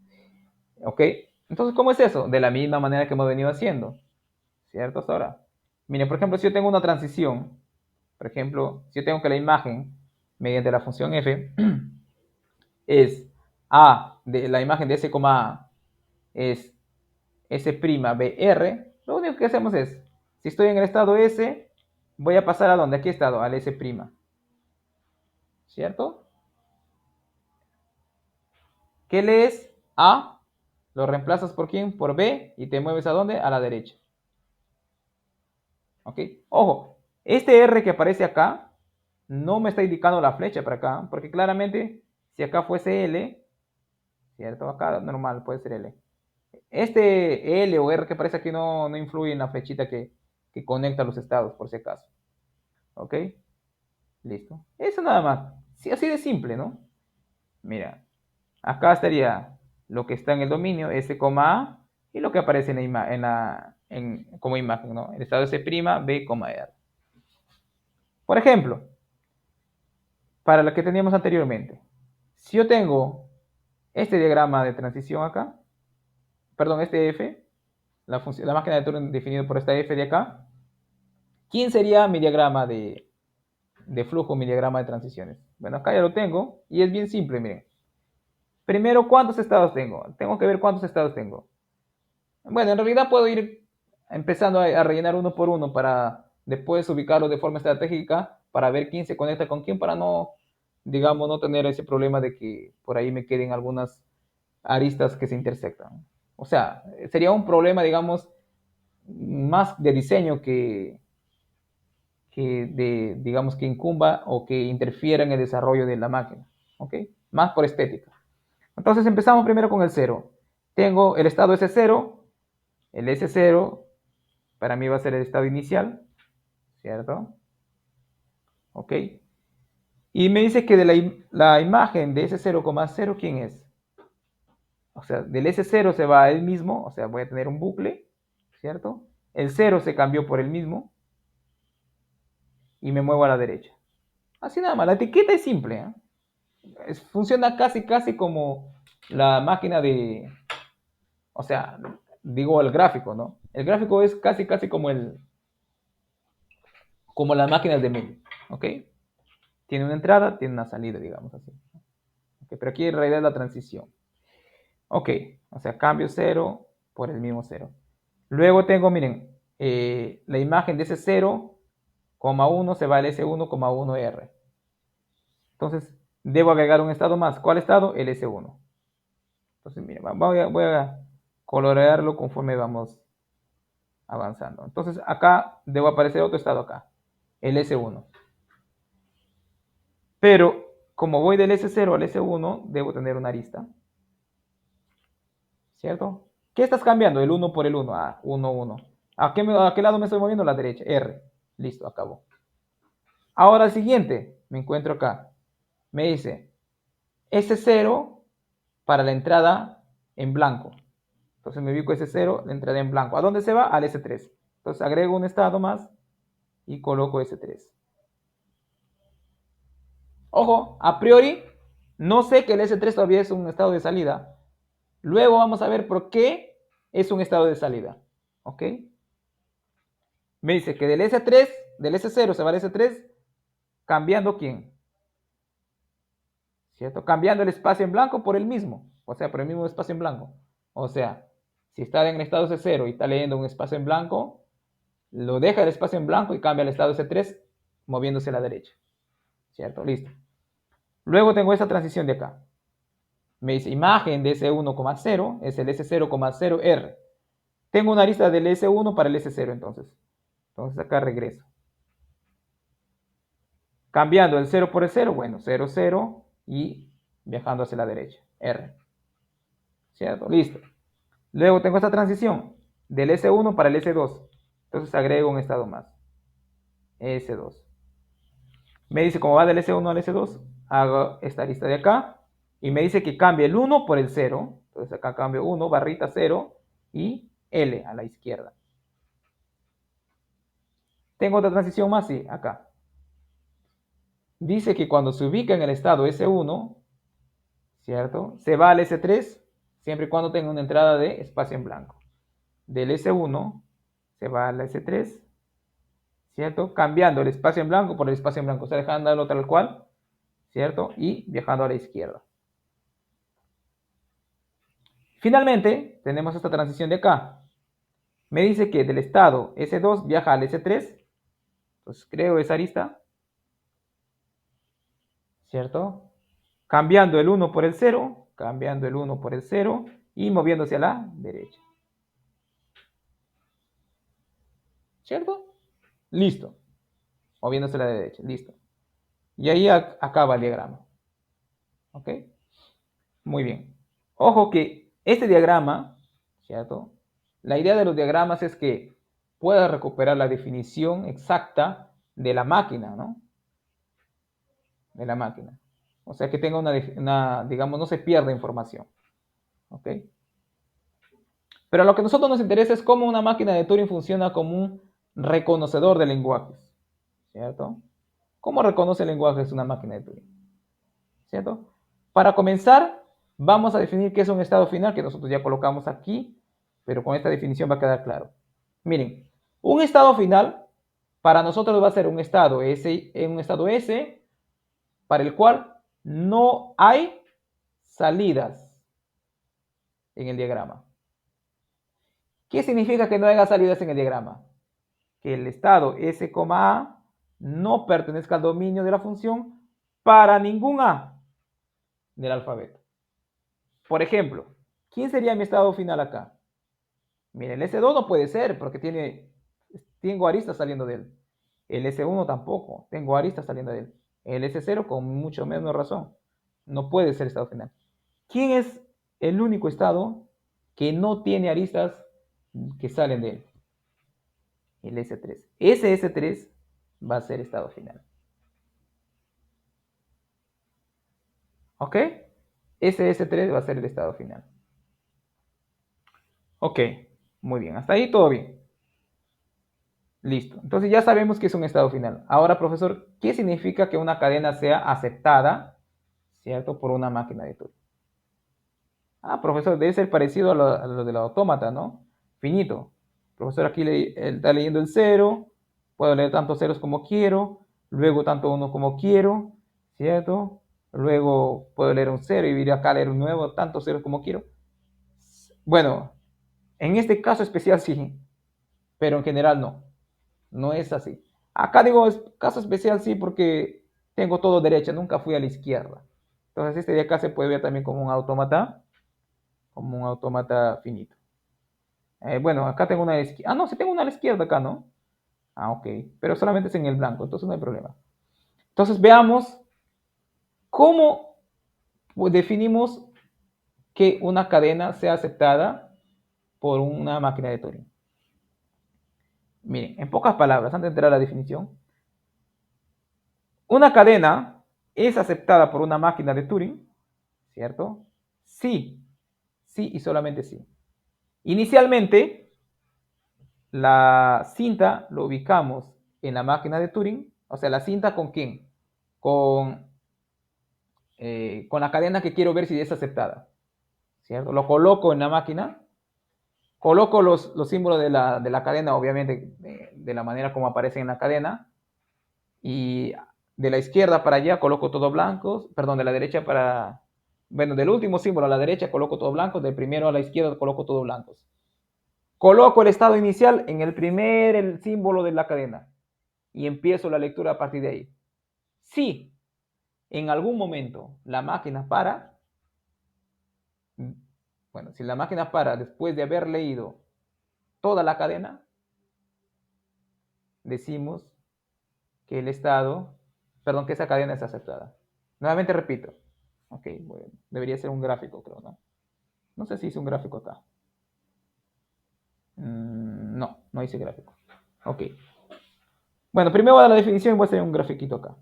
¿Ok? Entonces, ¿cómo es eso? De la misma manera que hemos venido haciendo, ¿cierto? Hasta ahora. Miren, por ejemplo, si yo tengo una transición, por ejemplo, si yo tengo que la imagen, mediante la función f, es A, de la imagen de S, A, es S'BR, lo único que hacemos es, si estoy en el estado S, voy a pasar a dónde? ¿A qué estado? Al S', ¿cierto? ¿Qué lees? A, lo reemplazas por quién? Por B, y te mueves a dónde? A la derecha. ¿Ok? Ojo, este R que aparece acá no me está indicando la flecha para acá, porque claramente si acá fuese L, ¿cierto? Acá normal puede ser L. Este L o R que aparece aquí no influye en la flechita que conecta los estados, por si acaso. ¿Ok? Listo. Eso nada más. Sí, así de simple, ¿no? Mira, acá estaría lo que está en el dominio, S, A, y lo que aparece como imagen, ¿no? El estado S', B, R. Por ejemplo, para la que teníamos anteriormente, si yo tengo este diagrama de transición acá, perdón, este F, la máquina de Turing definido por esta F de acá, ¿quién sería mi diagrama de flujo, mi diagrama de transiciones? Bueno, acá ya lo tengo y es bien simple, miren. Primero, ¿cuántos estados tengo? Tengo que ver cuántos estados tengo. Bueno, en realidad puedo ir empezando a rellenar uno por uno para después ubicarlo de forma estratégica para ver quién se conecta con quién para no, digamos, no tener ese problema de que por ahí me queden algunas aristas que se intersectan. O sea, sería un problema, digamos, más de diseño digamos, que incumba o que interfiera en el desarrollo de la máquina. ¿Ok? Más por estética. Entonces empezamos primero con el 0. Tengo el estado S0. El S0 para mí va a ser el estado inicial, ¿cierto? ¿Ok? Y me dice que de la imagen de S0,0, ¿quién es? O sea, del S0 se va a él mismo, o sea, voy a tener un bucle, ¿cierto? El 0 se cambió por el mismo y me muevo a la derecha. Así nada más, la etiqueta es simple, funciona casi como la máquina o sea, digo el gráfico, ¿no? El gráfico es casi como las máquinas de medio, ¿ok? Tiene una entrada, tiene una salida, digamos así. Okay, pero aquí en realidad es la transición. Ok, o sea, cambio 0 por el mismo 0. Luego tengo, miren, la imagen de ese 0,1 se va al S1,1R. Entonces, debo agregar un estado más. ¿Cuál estado? El S1. Entonces, miren, voy a colorearlo conforme vamos avanzando. Entonces, acá debo aparecer otro estado acá, el S1. Pero, como voy del S0 al S1, debo tener una arista. ¿Cierto? ¿Qué estás cambiando? El 1 por el 1. Ah, 1, 1. ¿A qué lado me estoy moviendo? A la derecha. R. Listo, acabó. Ahora el siguiente. Me encuentro acá. Me dice S0 para la entrada en blanco. Entonces me ubico S0, la entrada en blanco. ¿A dónde se va? Al S3. Entonces agrego un estado más y coloco S3. Ojo, a priori no sé que el S3 todavía es un estado de salida. Luego vamos a ver por qué es un estado de salida. ¿Ok? Me dice que del S3, del S0 se va al S3, cambiando ¿quién? ¿Cierto? Cambiando el espacio en blanco por el mismo. O sea, por el mismo espacio en blanco. O sea, si está en el estado S0 y está leyendo un espacio en blanco, lo deja el espacio en blanco y cambia al estado S3 moviéndose a la derecha. ¿Cierto? Listo. Luego tengo esta transición de acá. Me dice imagen de S1,0 es el S0,0R. Tengo una lista del S1 para el S0 entonces. Entonces acá regreso. Cambiando el 0 por el 0, bueno, 0, 0 y viajando hacia la derecha, R. ¿Cierto? Listo. Luego tengo esta transición del S1 para el S2. Entonces agrego un estado más, S2. Me dice cómo va del S1 al S2, hago esta lista de acá y me dice que cambie el 1 por el 0. Entonces acá cambio 1, barrita 0 y L a la izquierda. Tengo otra transición más, sí, acá. Dice que cuando se ubica en el estado S1, ¿cierto? Se va al S3 siempre y cuando tenga una entrada de espacio en blanco. Del S1 se va al S3, ¿cierto? Cambiando el espacio en blanco por el espacio en blanco, o sea, dejándolo tal cual, ¿cierto? Y viajando a la izquierda. Finalmente, tenemos esta transición de acá. Me dice que del estado S2 viaja al S3, entonces creo esa arista, ¿cierto? Cambiando el 1 por el 0, cambiando el 1 por el 0 y moviéndose a la derecha. ¿Cierto? Listo. Moviéndose a la derecha. Listo. Y ahí acaba el diagrama. ¿Ok? Muy bien. Ojo que este diagrama, ¿cierto? La idea de los diagramas es que pueda recuperar la definición exacta de la máquina, ¿no? De la máquina. O sea, que tenga digamos, no se pierda información. ¿Ok? Pero lo que a nosotros nos interesa es cómo una máquina de Turing funciona como un reconocedor de lenguajes. ¿Cierto? ¿Cómo reconoce lenguajes una máquina de Turing? ¿Cierto? Para comenzar, vamos a definir qué es un estado final, que nosotros ya colocamos aquí, pero con esta definición va a quedar claro. Miren, un estado final para nosotros va a ser un estado S para el cual no hay salidas en el diagrama. ¿Qué significa que no haya salidas en el diagrama? Que el estado S, A no pertenezca al dominio de la función para ningún A del alfabeto. Por ejemplo, ¿quién sería mi estado final acá? Miren, el S2 no puede ser porque tengo aristas saliendo de él. El S1 tampoco, tengo aristas saliendo de él. El S0 con mucho menos razón. No puede ser estado final. ¿Quién es el único estado que no tiene aristas que salen de él? El S3. Ese S3 va a ser estado final. ¿Ok? Ese S3 va a ser el estado final. Ok, muy bien. Hasta ahí todo bien. Listo. Entonces ya sabemos que es un estado final. Ahora, profesor, ¿qué significa que una cadena sea aceptada, ¿cierto? Por una máquina de Turing. Ah, profesor, debe ser parecido a lo del autómata, ¿no? Finito. Profesor, aquí está leyendo el 0. Puedo leer tantos ceros como quiero. Luego tanto 1 como quiero, ¿cierto? Luego puedo leer un 0 y ir acá a leer un nuevo, tantos ceros como quiero. Bueno, en este caso especial sí, pero en general no. No es así. Acá digo, es caso especial sí porque tengo todo derecha, nunca fui a la izquierda. Entonces este de acá se puede ver también como un autómata finito. Bueno, acá tengo una a la izquierda. Ah, no, sí tengo una a la izquierda acá, ¿no? Ah, ok. Pero solamente es en el blanco, entonces no hay problema. Entonces veamos cómo definimos que una cadena sea aceptada por una máquina de Turing. Miren, en pocas palabras, antes de entrar a la definición, una cadena es aceptada por una máquina de Turing, ¿cierto? Sí, sí y solamente sí. Inicialmente, la cinta lo ubicamos en la máquina de Turing, o sea, la cinta con quién? Con, con la cadena que quiero ver si es aceptada, ¿cierto? Lo coloco en la máquina, coloco los símbolos de la cadena, obviamente, de la manera como aparecen en la cadena, y de la izquierda para allá coloco todo blancos, perdón, de la derecha para, bueno, del último símbolo a la derecha coloco todo blancos, del primero a la izquierda coloco todo blancos. Coloco el estado inicial en el símbolo de la cadena y empiezo la lectura a partir de ahí. Si en algún momento la máquina para, bueno, si la máquina para después de haber leído toda la cadena, decimos que el estado, perdón, que esa cadena es aceptada. Nuevamente repito. Ok, bueno, debería ser un gráfico, creo, ¿no? No sé si hice un gráfico acá. No, no hice gráfico. Ok. Bueno, primero voy a dar la definición y voy a hacer un grafiquito acá.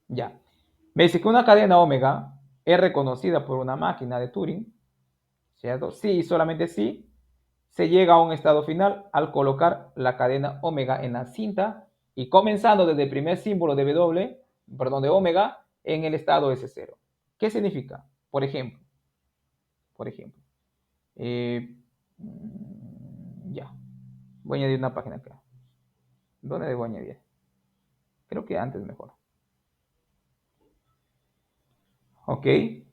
Ya. Me dice que una cadena omega es reconocida por una máquina de Turing, ¿cierto? Sí, solamente sí, se llega a un estado final al colocar la cadena omega en la cinta y comenzando desde el primer símbolo de W, perdón, de omega, en el estado S0. ¿Qué significa? Por ejemplo, eh, ya, voy a añadir una página acá. ¿Dónde debo añadir? Creo que antes mejor. Ok,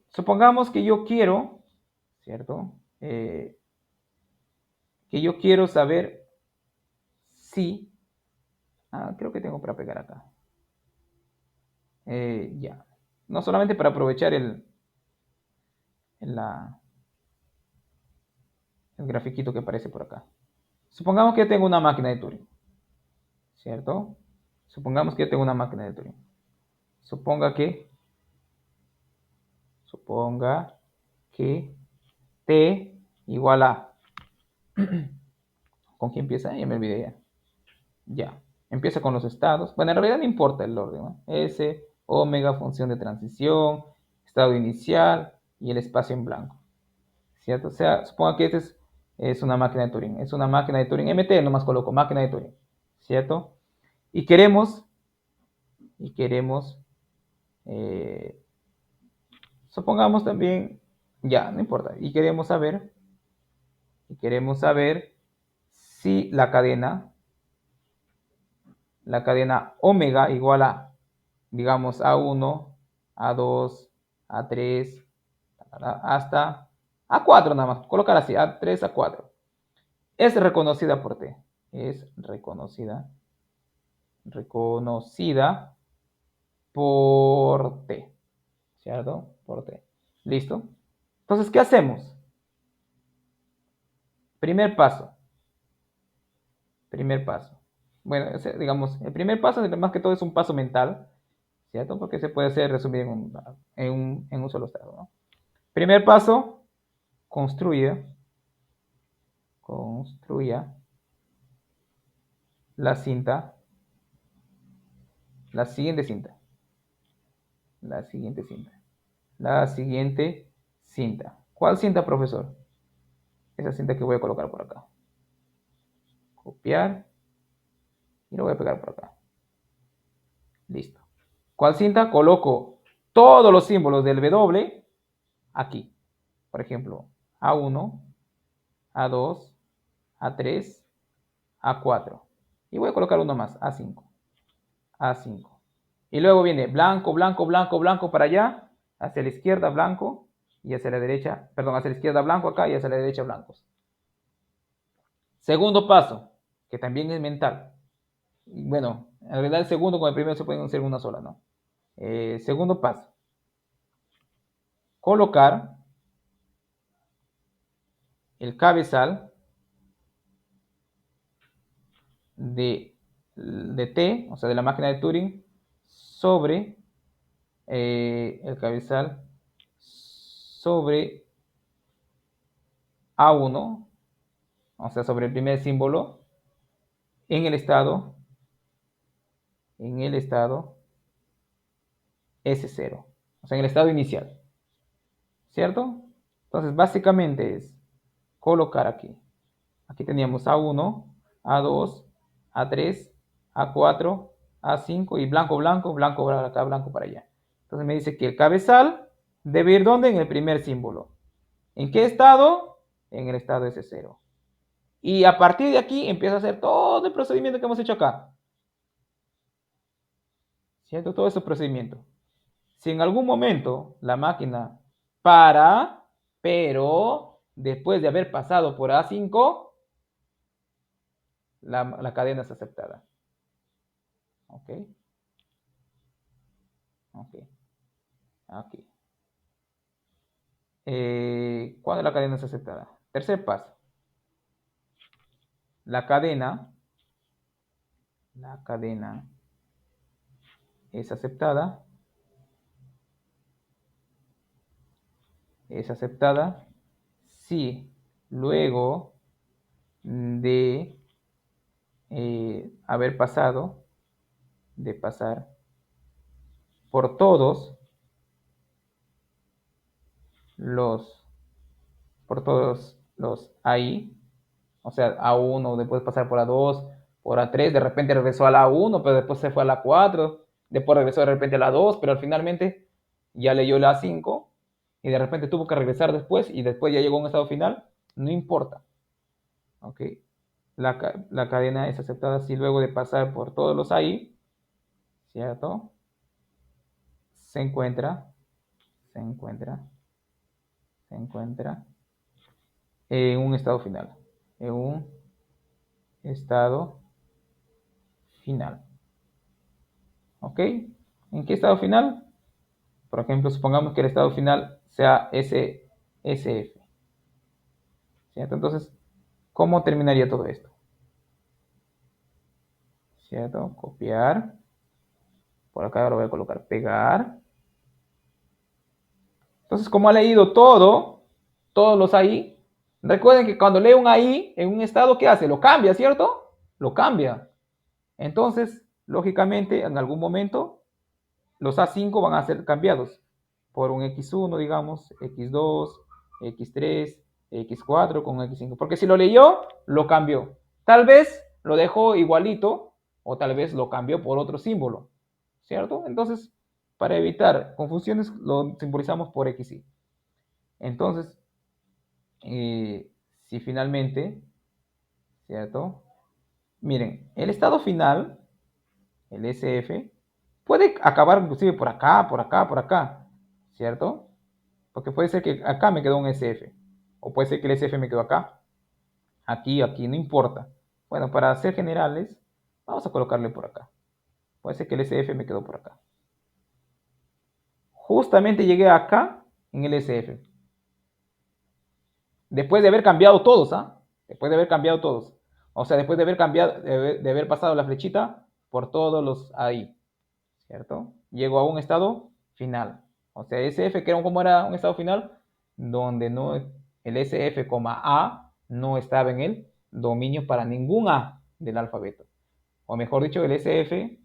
supongamos que yo quiero, ¿cierto? Que yo quiero saber si, creo que tengo para pegar acá. Ya, no solamente para aprovechar la, el grafiquito que aparece por acá. Supongamos que yo tengo una máquina de Turing, ¿cierto? Supongamos que yo tengo una máquina de Turing. Suponga que T igual a, ¿con qué empieza? Ya me olvidé ya. Ya, empieza con los estados. Bueno, en realidad no importa el orden, ¿no? S, omega, función de transición, estado inicial y el espacio en blanco, ¿cierto? O sea, suponga que este es una máquina de Turing. Es una máquina de Turing MT, nomás coloco máquina de Turing, ¿cierto? Y queremos, eh, supongamos también, ya, no importa, y queremos saber si la cadena omega igual a, digamos, A1, A2, A3, hasta A4 nada más, colocar así, A3, A4. Es reconocida por T. Es reconocida por T. ¿Cierto? Por T. ¿Listo? Entonces, ¿qué hacemos? Primer paso. Primer paso. Bueno, digamos, el primer paso, más que todo, es un paso mental, ¿cierto? Porque se puede hacer resumir en un solo estado, ¿no? Primer paso, construya la cinta, la siguiente cinta, la siguiente cinta, la siguiente cinta. ¿Cuál cinta, profesor? Esa cinta que voy a colocar por acá. Copiar y lo voy a pegar por acá. Listo. ¿Cuál cinta? Coloco todos los símbolos del W aquí. Por ejemplo, A1, A2, A3, A4. Y voy a colocar uno más, A5. A5. Y luego viene blanco, blanco, blanco, blanco para allá, hacia la izquierda blanco y hacia la derecha, perdón, hacia la izquierda blanco acá y hacia la derecha blancos. Segundo paso, que también es mental. Bueno, en realidad el segundo con el primero se pueden hacer una sola, ¿no? Segundo paso. colocar el cabezal de T, o sea, de la máquina de Turing, sobre el cabezal sobre A1, o sea, sobre el primer símbolo, en el estado S0, o sea, en el estado inicial, ¿cierto? Entonces, básicamente es colocar aquí teníamos A1, A2, A3, A4, A5 y blanco, blanco, blanco para acá, blanco para allá. Entonces me dice que el cabezal debe ir ¿dónde? En el primer símbolo. ¿En qué estado? En el estado S0. Y a partir de aquí empieza a hacer todo el procedimiento que hemos hecho acá. ¿Cierto? Todo ese procedimiento. Si en algún momento la máquina para, pero después de haber pasado por A5, la cadena es aceptada. ¿Ok? Ok. Aquí. ¿Cuándo la cadena es aceptada? Tercer paso. La cadena es aceptada si luego de haber pasado, de pasar por todos los ahí, o sea, A1, después pasar por A2, por A3, de repente regresó a la A1, pero después se fue a la A4, después regresó de repente a la A2, pero finalmente ya leyó la A5 y de repente tuvo que regresar después y después ya llegó a un estado final, no importa. ¿Ok? La cadena es aceptada si luego de pasar por todos los ahí, ¿cierto? Se encuentra en un estado final. En un estado final. ¿Ok? ¿En qué estado final? Por ejemplo, supongamos que el estado final sea SF. ¿Cierto? Entonces, ¿cómo terminaría todo esto? ¿Cierto? Copiar. Por acá lo voy a colocar pegar. Entonces, como ha leído todos los ahí, recuerden que cuando lee un ahí en un estado, ¿qué hace? Lo cambia, ¿cierto? Lo cambia. Entonces, lógicamente, en algún momento, los A5 van a ser cambiados por un X1, digamos, X2, X3, X4 con X5. Porque si lo leyó, lo cambió. Tal vez lo dejó igualito o tal vez lo cambió por otro símbolo, ¿cierto? Entonces, para evitar confusiones, lo simbolizamos por XY. Entonces, si finalmente, ¿cierto? Miren, el estado final, el SF, puede acabar inclusive por acá, por acá, por acá, ¿cierto? Porque puede ser que acá me quedó un SF, o puede ser que el SF me quedó acá, aquí, aquí, no importa. Bueno, para ser generales, vamos a colocarle por acá. Puede ser que el SF me quedó por acá. Justamente llegué acá en el SF. Después de haber cambiado todos, ¿ah? Después de haber cambiado todos. O sea, después de haber cambiado, de haber pasado la flechita por todos los ahí, ¿cierto? Llego a un estado final. O sea, SF, que era como era un estado final, donde no, el SF, A no estaba en el dominio para ningún A del alfabeto. O mejor dicho, el SF,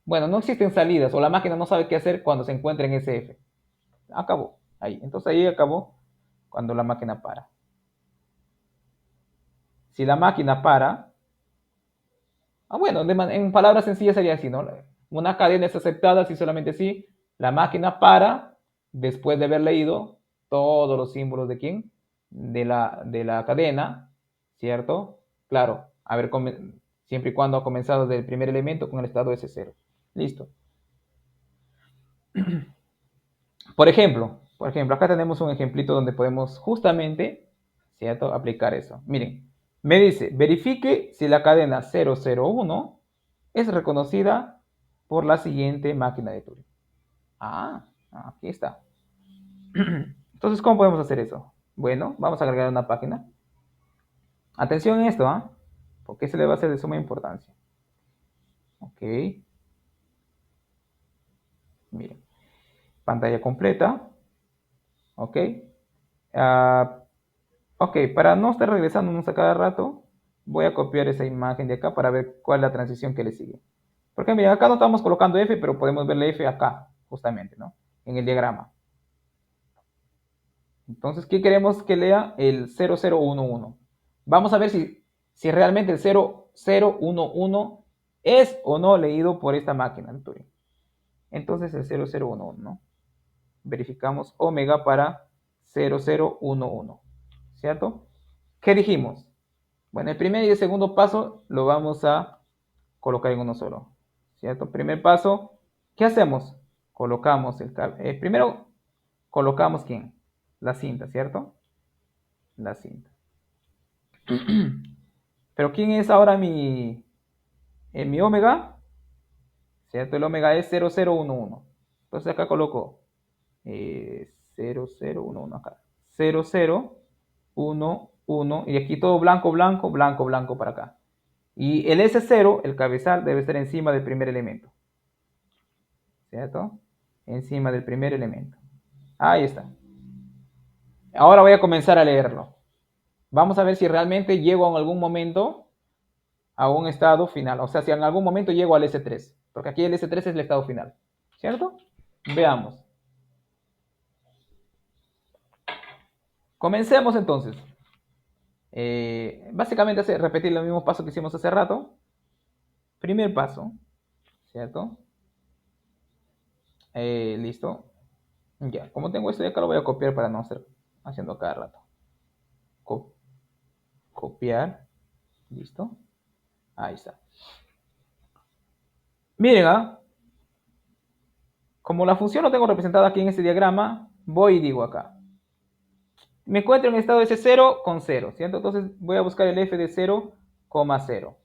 bueno, no existen salidas, o la máquina no sabe qué hacer cuando se encuentra en SF. Acabó, ahí. Entonces ahí acabó cuando la máquina para. Si la máquina para, bueno, en palabras sencillas sería así, ¿no? Una cadena es aceptada si solamente si la máquina para después de haber leído todos los símbolos de quién, de la cadena, ¿cierto? Claro, siempre y cuando ha comenzado desde el primer elemento con el estado S0. Listo. Por ejemplo, acá tenemos un ejemplito donde podemos justamente, ¿cierto?, aplicar eso. Miren, me dice, verifique si la cadena 001 es reconocida por la siguiente máquina de Turing. Aquí está. Entonces, ¿cómo podemos hacer eso? Bueno, vamos a agregar una página. Atención en esto, porque se le va a ser de suma importancia. Ok. Miren. Pantalla completa. Ok. Ah, ok, para no estar regresándonos a cada rato, voy a copiar esa imagen de acá para ver cuál es la transición que le sigue. Porque miren, acá no estamos colocando F, pero podemos ver la F acá, justamente, ¿no? En el diagrama. Entonces, ¿qué queremos que lea? El 0011. Vamos a ver si realmente el 0011 es o no leído por esta máquina de Turing. Entonces, el 0011, ¿no? Verificamos omega para 0011, ¿cierto? ¿Qué dijimos? Bueno, el primer y el segundo paso lo vamos a colocar en uno solo, ¿cierto? Primer paso, ¿qué hacemos? Colocamos primero colocamos ¿quién? La cinta, ¿cierto? La cinta. Pero ¿quién es ahora mi omega? ¿Cierto? El omega es 0011. Entonces acá coloco 0011 acá. 0011 y aquí todo blanco, blanco, blanco, blanco para acá. Y el S0, el cabezal, debe estar encima del primer elemento. ¿Cierto? Encima del primer elemento. Ahí está. Ahora voy a comenzar a leerlo. Vamos a ver si realmente llego en algún momento a un estado final. O sea, si en algún momento llego al S3. Porque aquí el S3 es el estado final. ¿Cierto? Veamos. Comencemos entonces. Básicamente repetir los mismos pasos que hicimos hace rato. Primer paso. ¿Cierto? Listo. Ya, como tengo esto de acá lo voy a copiar para no estar haciendo cada rato. Copiar. Listo. Ahí está. Miren, como la función lo tengo representada aquí en este diagrama, voy y digo acá. Me encuentro en estado S0 con 0, ¿cierto? Entonces voy a buscar el F de 0,0.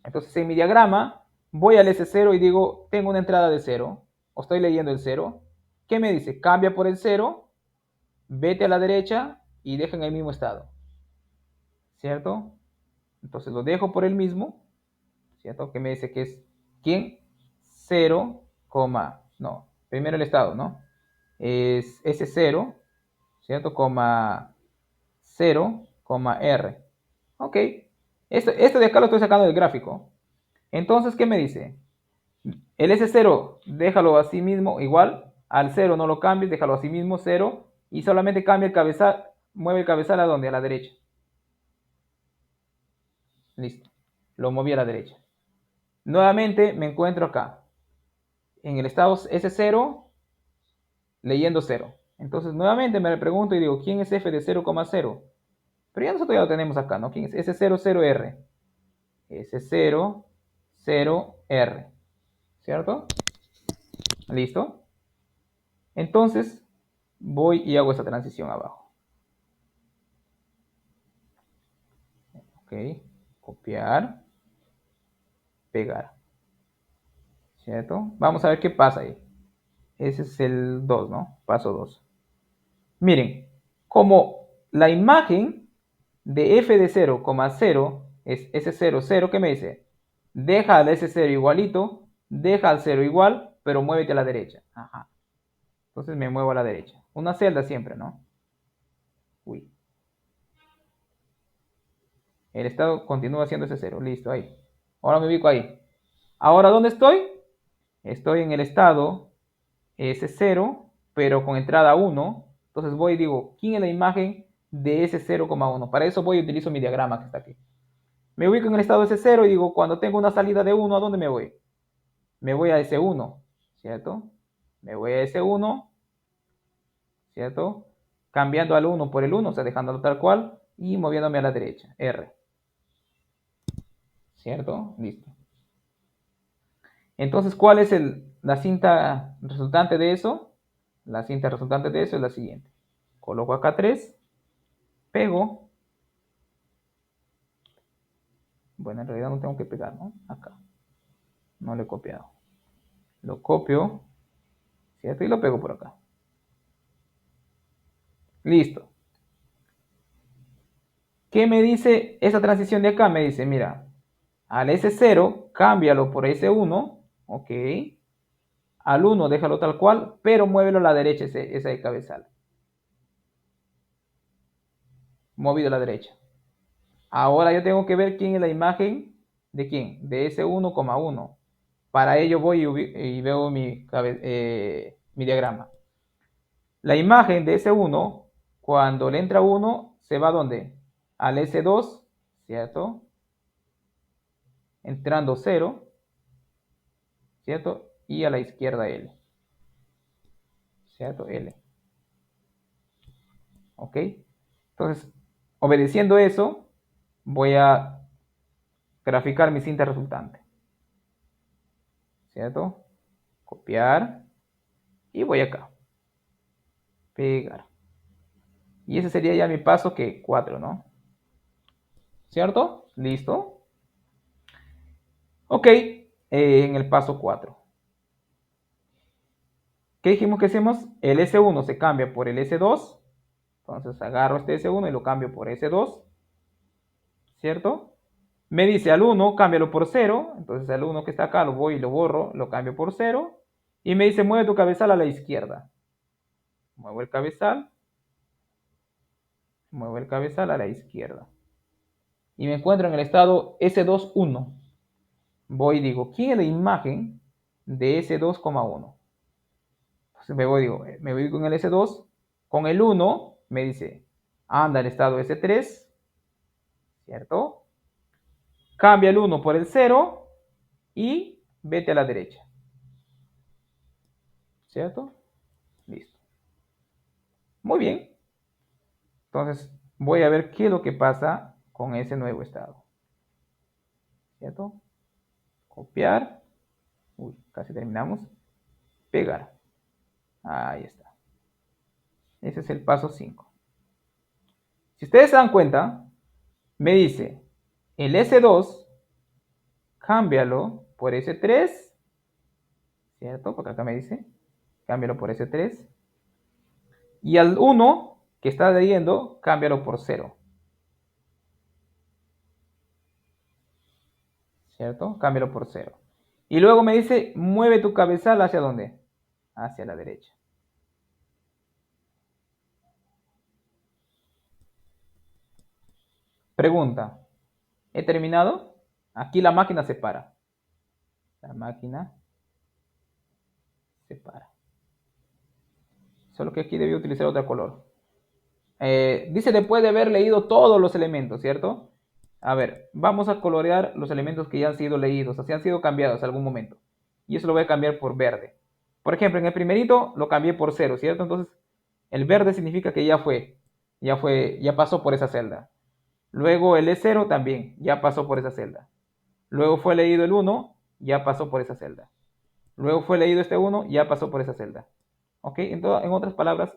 Entonces en mi diagrama voy al S0 y digo, tengo una entrada de 0, o estoy leyendo el 0. ¿Qué me dice? Cambia por el 0, vete a la derecha y deja en el mismo estado, ¿cierto? Entonces lo dejo por el mismo, ¿cierto? Que me dice que es, ¿quién? 0, no, primero el estado, ¿no? Es S0, ¿cierto? 0, R. Ok. Esto de acá lo estoy sacando del gráfico. Entonces, ¿qué me dice? El S0, déjalo así mismo, igual. Al 0 no lo cambies, déjalo así mismo, 0. Y solamente cambia el cabezal, mueve el cabezal a donde, a la derecha. Listo. Lo moví a la derecha. Nuevamente me encuentro acá. En el estado S0, leyendo 0. Entonces, nuevamente me pregunto y digo, ¿quién es F de 0,0? Pero ya nosotros ya lo tenemos acá, ¿no? ¿Quién es? S00R. S00R. ¿Cierto? ¿Listo? Entonces, voy y hago esta transición abajo. Ok. Copiar. Pegar. ¿Cierto? Vamos a ver qué pasa ahí. Ese es el 2, ¿no? Paso 2. Miren, como la imagen de f de 0,0 es S00, ¿qué me dice? Deja al S0 igualito, deja al 0 igual, pero muévete a la derecha. Ajá. Entonces me muevo a la derecha. Una celda siempre, ¿no? Uy. El estado continúa siendo S0. Listo, ahí. Ahora me ubico ahí. Ahora, ¿dónde estoy? Estoy en el estado S0, pero con entrada 1. Entonces voy y digo, ¿quién es la imagen de S0,1? Para eso voy y utilizo mi diagrama que está aquí. Me ubico en el estado S0 y digo, cuando tengo una salida de 1, ¿a dónde me voy? Me voy a S1, ¿cierto? Me voy a S1, ¿cierto? Cambiando al 1 por el 1, o sea, dejándolo tal cual, y moviéndome a la derecha, R, ¿cierto? Listo. Entonces, ¿cuál es la cinta resultante de eso? La cinta resultante de eso es la siguiente. Coloco acá 3, pego. Bueno, en realidad no tengo que pegar, ¿no? Acá. No lo he copiado. lo copio, ¿cierto? Y lo pego por acá. Listo. ¿Qué me dice esa transición de acá? Me dice, mira, al S0 cámbialo por S1, ok. Al 1 déjalo tal cual, pero muévelo a la derecha ese de cabezal. Movido a la derecha. Ahora yo tengo que ver quién es la imagen de quién, de S1,1. Para ello voy y veo mi diagrama. La imagen de S1, cuando le entra 1, se va ¿a dónde? Al S2, ¿cierto? Entrando 0, ¿cierto? Y a la izquierda L, ¿cierto? L, ¿ok? Entonces, obedeciendo eso, voy a graficar mi cinta resultante, ¿cierto? Copiar y voy acá, pegar. Y ese sería ya mi paso que 4, ¿no? ¿Cierto? Listo. Ok, en el paso 4. ¿Qué dijimos que hacemos? El S1 se cambia por el S2. Entonces agarro este S1 y lo cambio por S2. ¿Cierto? Me dice al 1, cámbialo por 0. Entonces al 1 que está acá lo voy y lo borro, lo cambio por 0. Y me dice mueve tu cabezal a la izquierda. Muevo el cabezal. Muevo el cabezal a la izquierda. Y me encuentro en el estado S2,1. Voy y digo, ¿quién es la imagen de S2,1? Entonces me voy con el S2. Con el 1 me dice, anda al estado S3, ¿cierto? Cambia el 1 por el 0 y vete a la derecha, ¿cierto? Listo. Muy bien. Entonces voy a ver qué es lo que pasa con ese nuevo estado, ¿cierto? Copiar. Uy, casi terminamos. Pegar. Ahí está. Ese es el paso 5. Si ustedes se dan cuenta, me dice el S2, cámbialo por S3, ¿cierto? Porque acá me dice, cámbialo por S3. Y al 1 que está leyendo, cámbialo por 0, ¿cierto? Cámbialo por 0. Y luego me dice, mueve tu cabezal hacia dónde? Hacia la derecha. Pregunta, ¿he terminado? Aquí la máquina se para. La máquina se para. Solo que aquí debí utilizar otro color. Dice después de haber leído todos los elementos, ¿cierto? A ver, vamos a colorear los elementos que ya han sido leídos, o sea, han sido cambiados en algún momento. Y eso lo voy a cambiar por verde. Por ejemplo, en el primerito lo cambié por 0, ¿cierto? Entonces, el verde significa que ya pasó por esa celda. Luego el E0 también, ya pasó por esa celda. Luego fue leído el 1, ya pasó por esa celda. Luego fue leído este 1, ya pasó por esa celda. ¿Ok? En otras palabras,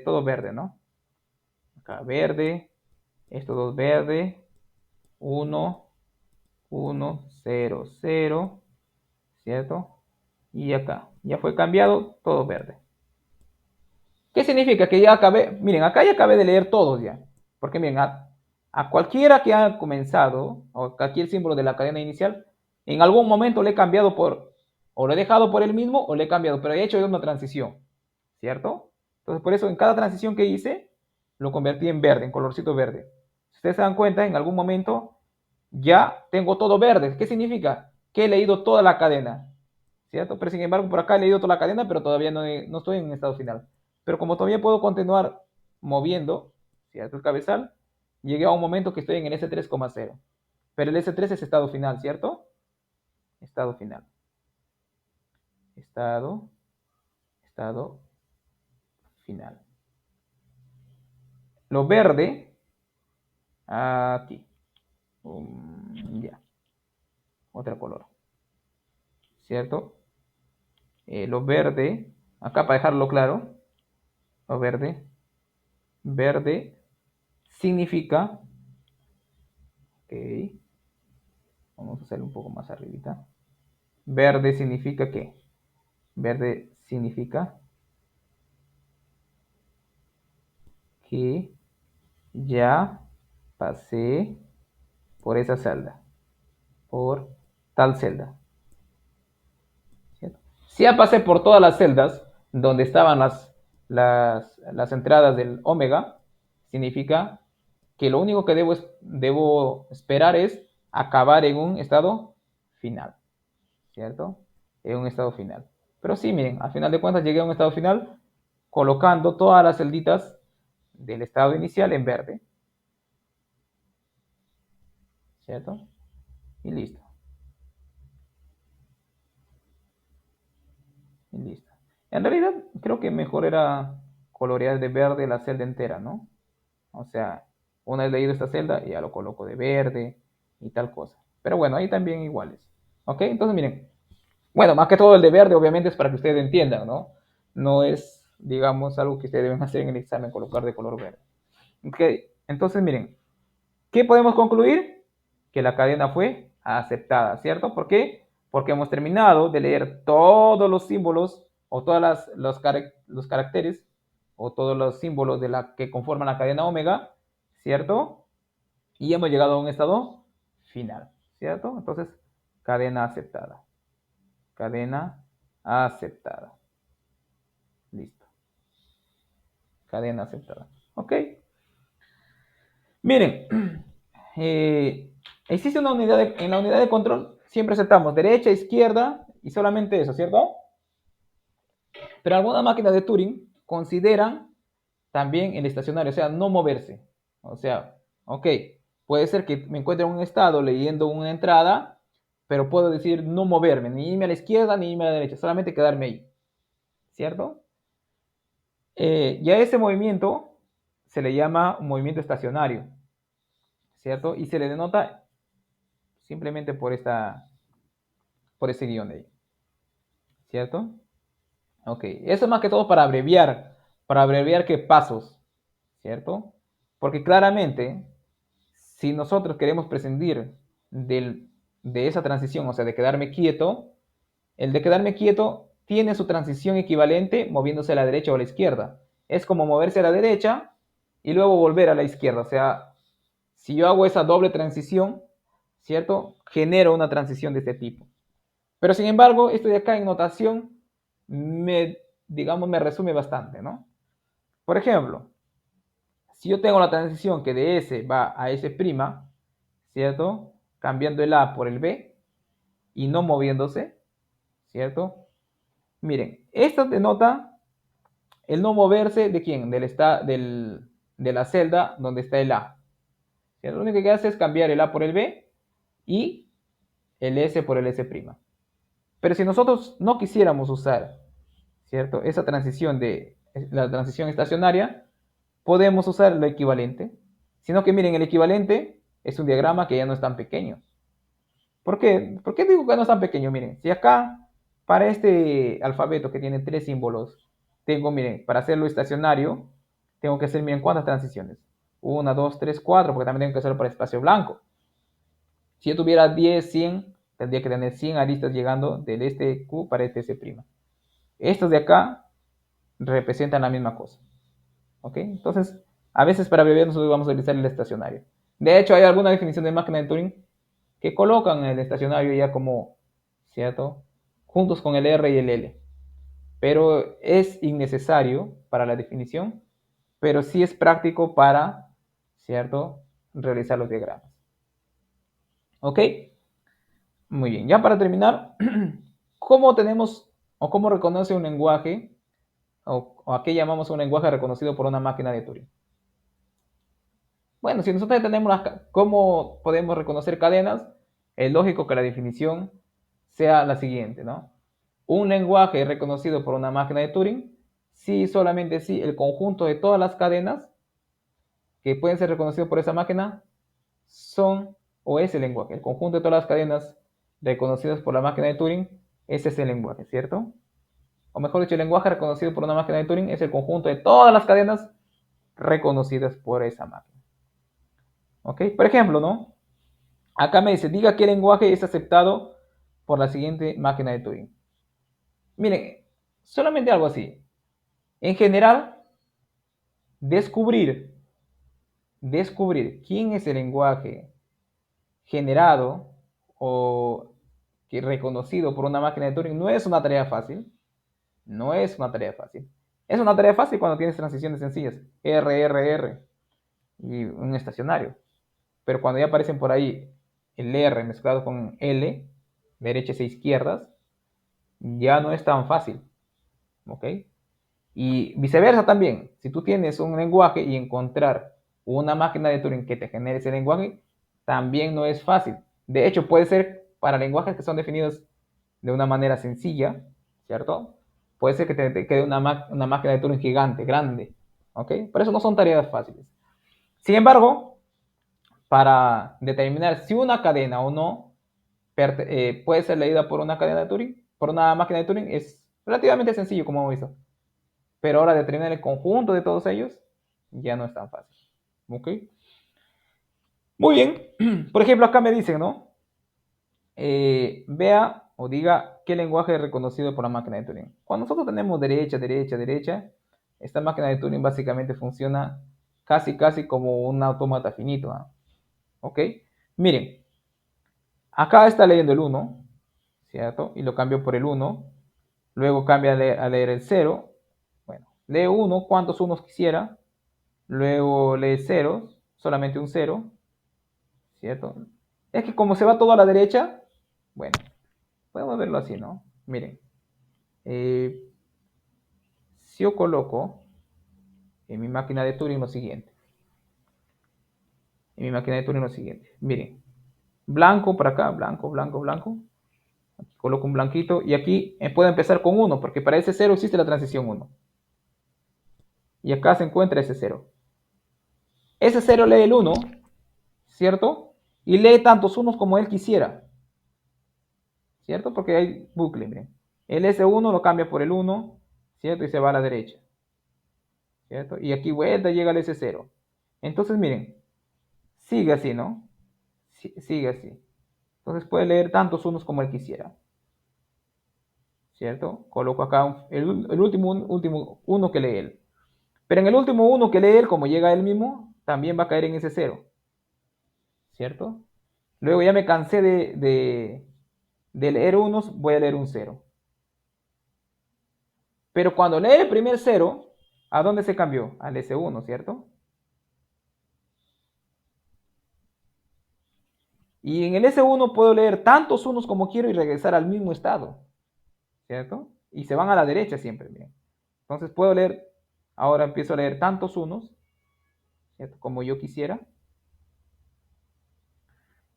todo verde, ¿no? Acá verde, estos dos verde, 1, 1, 0, 0, ¿cierto? Y acá, ya fue cambiado, todo verde. ¿Qué significa? Que ya acabé, miren, acá ya acabé de leer todos ya. Porque miren, a cualquiera que haya comenzado, o cualquier símbolo de la cadena inicial, en algún momento le he cambiado o lo he dejado por el mismo, o le he cambiado, pero he hecho una transición, ¿cierto? Entonces, por eso en cada transición que hice, lo convertí en verde, en colorcito verde. Si ustedes se dan cuenta, en algún momento ya tengo todo verde. ¿Qué significa? Que he leído toda la cadena, ¿cierto? Pero sin embargo, por acá he leído toda la cadena, pero todavía no estoy en estado final. Pero como todavía puedo continuar moviendo, ¿cierto? El cabezal, llegué a un momento que estoy en el S3,0. Pero el S3 es estado final, ¿cierto? Estado final. Estado final. Lo verde, aquí. Ya. Otro color. ¿Cierto? Lo verde, acá para dejarlo claro, lo verde, verde significa, ok, vamos a hacerlo un poco más arribita. Verde significa que Verde significa que ya pasé por esa celda, por tal celda. ¿Cierto? Si ya pasé por todas las celdas donde estaban las entradas del omega, significa que lo único que debo esperar es acabar en un estado final, ¿cierto? En un estado final. Pero sí, miren, al final de cuentas llegué a un estado final colocando todas las celditas del estado inicial en verde, ¿cierto? Y listo, y listo. En realidad, creo que mejor era colorear de verde la celda entera, ¿no? O sea, una vez leído esta celda, ya lo coloco de verde y tal cosa. Pero bueno, ahí también iguales. ¿Ok? Entonces, miren. Bueno, más que todo el de verde, obviamente, es para que ustedes entiendan, ¿no? No es, digamos, algo que ustedes deben hacer en el examen, colocar de color verde. Ok, entonces, miren. ¿Qué podemos concluir? Que la cadena fue aceptada, ¿cierto? ¿Por qué? Porque hemos terminado de leer todos los símbolos o los caracteres o todos los símbolos de la que conforman la cadena omega, ¿cierto? Y hemos llegado a un estado final, ¿cierto? Entonces, cadena aceptada. Cadena aceptada. Listo. Cadena aceptada. ¿Ok? Miren, existe una en la unidad de control siempre aceptamos derecha, izquierda y solamente eso, ¿cierto? Pero algunas máquinas de Turing consideran también el estacionario, o sea, no moverse. O sea, ok, puede ser que me encuentre en un estado leyendo una entrada, pero puedo decir no moverme, ni irme a la izquierda ni irme a la derecha, solamente quedarme ahí, ¿cierto? Y a ese movimiento se le llama un movimiento estacionario, ¿cierto? Y se le denota simplemente por ese guión de ahí, ¿cierto? Ok, eso es más que todo para abreviar qué pasos, ¿cierto? Porque claramente, si nosotros queremos prescindir de esa transición, o sea, de quedarme quieto, el de quedarme quieto tiene su transición equivalente moviéndose a la derecha o a la izquierda. Es como moverse a la derecha y luego volver a la izquierda. O sea, si yo hago esa doble transición, ¿cierto? Genero una transición de este tipo. Pero sin embargo, esto de acá en notación digamos, me resume bastante, ¿no? Por ejemplo, si yo tengo la transición que de S va a S', ¿cierto? Cambiando el A por el B y no moviéndose, ¿cierto? Miren, esto denota el no moverse de quién, de la celda donde está el A. ¿Cierto? Lo único que hace es cambiar el A por el B y el S por el S'. Pero si nosotros no quisiéramos usar, ¿cierto? Esa transición la transición estacionaria, podemos usar lo equivalente. Sino que miren, el equivalente es un diagrama que ya no es tan pequeño. ¿Por qué? ¿Por qué digo que no es tan pequeño? Miren, si acá, para este alfabeto que tiene 3 símbolos, tengo, miren, para hacerlo estacionario, tengo que hacer, miren, ¿cuántas transiciones? 1, 2, 3, 4, porque también tengo que hacerlo para espacio blanco. Si yo tuviera 10, 100, tendría que tener 100 aristas llegando del este Q para este S'. Estos de acá representan la misma cosa. ¿Ok? Entonces, a veces para abreviar nosotros vamos a utilizar el estacionario. De hecho, hay alguna definición de máquina de Turing que colocan el estacionario ya como, ¿cierto? Juntos con el R y el L. Pero es innecesario para la definición, pero sí es práctico para, ¿cierto? Realizar los diagramas. ¿Ok? Muy bien. Ya para terminar, ¿cómo tenemos o cómo reconoce un lenguaje o a qué llamamos un lenguaje reconocido por una máquina de Turing? Bueno, si nosotros entendemos cómo podemos reconocer cadenas, es lógico que la definición sea la siguiente, ¿no? Un lenguaje reconocido por una máquina de Turing, si solamente si el conjunto de todas las cadenas que pueden ser reconocidas por esa máquina son o es el lenguaje. El conjunto de todas las cadenas reconocidas por la máquina de Turing, ese es el lenguaje, ¿cierto? O mejor dicho, el lenguaje reconocido por una máquina de Turing es el conjunto de todas las cadenas reconocidas por esa máquina. ¿Ok? Por ejemplo, ¿no? Acá me dice, diga qué lenguaje es aceptado por la siguiente máquina de Turing. Miren, Solamente algo así. En general, descubrir, quién es el lenguaje generado o que reconocido por una máquina de Turing no es una tarea fácil. No es una tarea fácil. Es una tarea fácil cuando tienes transiciones sencillas. R, R, R y un estacionario. Pero cuando ya aparecen por ahí el R mezclado con L, derechas e izquierdas, ya no es tan fácil. ¿Ok? Y viceversa también. Si tú tienes un lenguaje y encontrar una máquina de Turing que te genere ese lenguaje, también no es fácil. De hecho, puede ser para lenguajes que son definidos de una manera sencilla, ¿cierto? Puede ser que te quede una máquina de Turing gigante, grande, ¿ok? Por eso no son tareas fáciles. Sin embargo, para determinar si una cadena o no puede ser leída por una cadena de Turing, por una máquina de Turing, es relativamente sencillo, como hemos visto. Pero ahora determinar el conjunto de todos ellos ya no es tan fácil. ¿Ok? Muy bien. Por ejemplo, acá me dicen, ¿no? Vea o diga qué lenguaje es reconocido por la máquina de Turing. Cuando nosotros tenemos derecha, derecha, derecha, esta máquina de Turing básicamente funciona casi como un autómata finito. ¿Ah? ¿Ok? Miren, acá está leyendo el 1, ¿cierto? Y lo cambio por el 1. Luego cambia a leer el 0. Bueno, lee 1, cuántos unos quisiera. Luego lee ceros, solamente un 0, ¿cierto? Es que como se va todo a la derecha, bueno, podemos verlo así, ¿no? Miren, eh, si yo coloco en mi máquina de Turing lo siguiente, miren, blanco para acá, blanco, blanco, blanco, aquí coloco un blanquito y aquí puedo empezar con 1, porque para ese 0 existe la transición 1. Y acá se encuentra ese 0. Ese 0 lee el 1, ¿cierto? Y lee tantos unos como él quisiera. ¿Cierto? Porque hay bucle, miren. El S1 lo cambia por el 1, ¿cierto? Y se va a la derecha, ¿cierto? Y aquí vuelta llega el S0. Entonces, miren, sigue así, ¿no? Sigue así. Entonces puede leer tantos unos como él quisiera, ¿cierto? Coloco acá el último uno que lee él. Pero en el último uno que lee él, como llega él mismo, también va a caer en ese 0, ¿cierto? Luego ya me cansé de leer unos, voy a leer un 0. Pero cuando lee el primer 0, ¿a dónde se cambió? Al S1, ¿cierto? Y en el S1 puedo leer tantos unos como quiero y regresar al mismo estado, ¿cierto? Y se van a la derecha siempre, bien. Entonces puedo leer, ahora empiezo a leer tantos unos, ¿cierto? Como yo quisiera,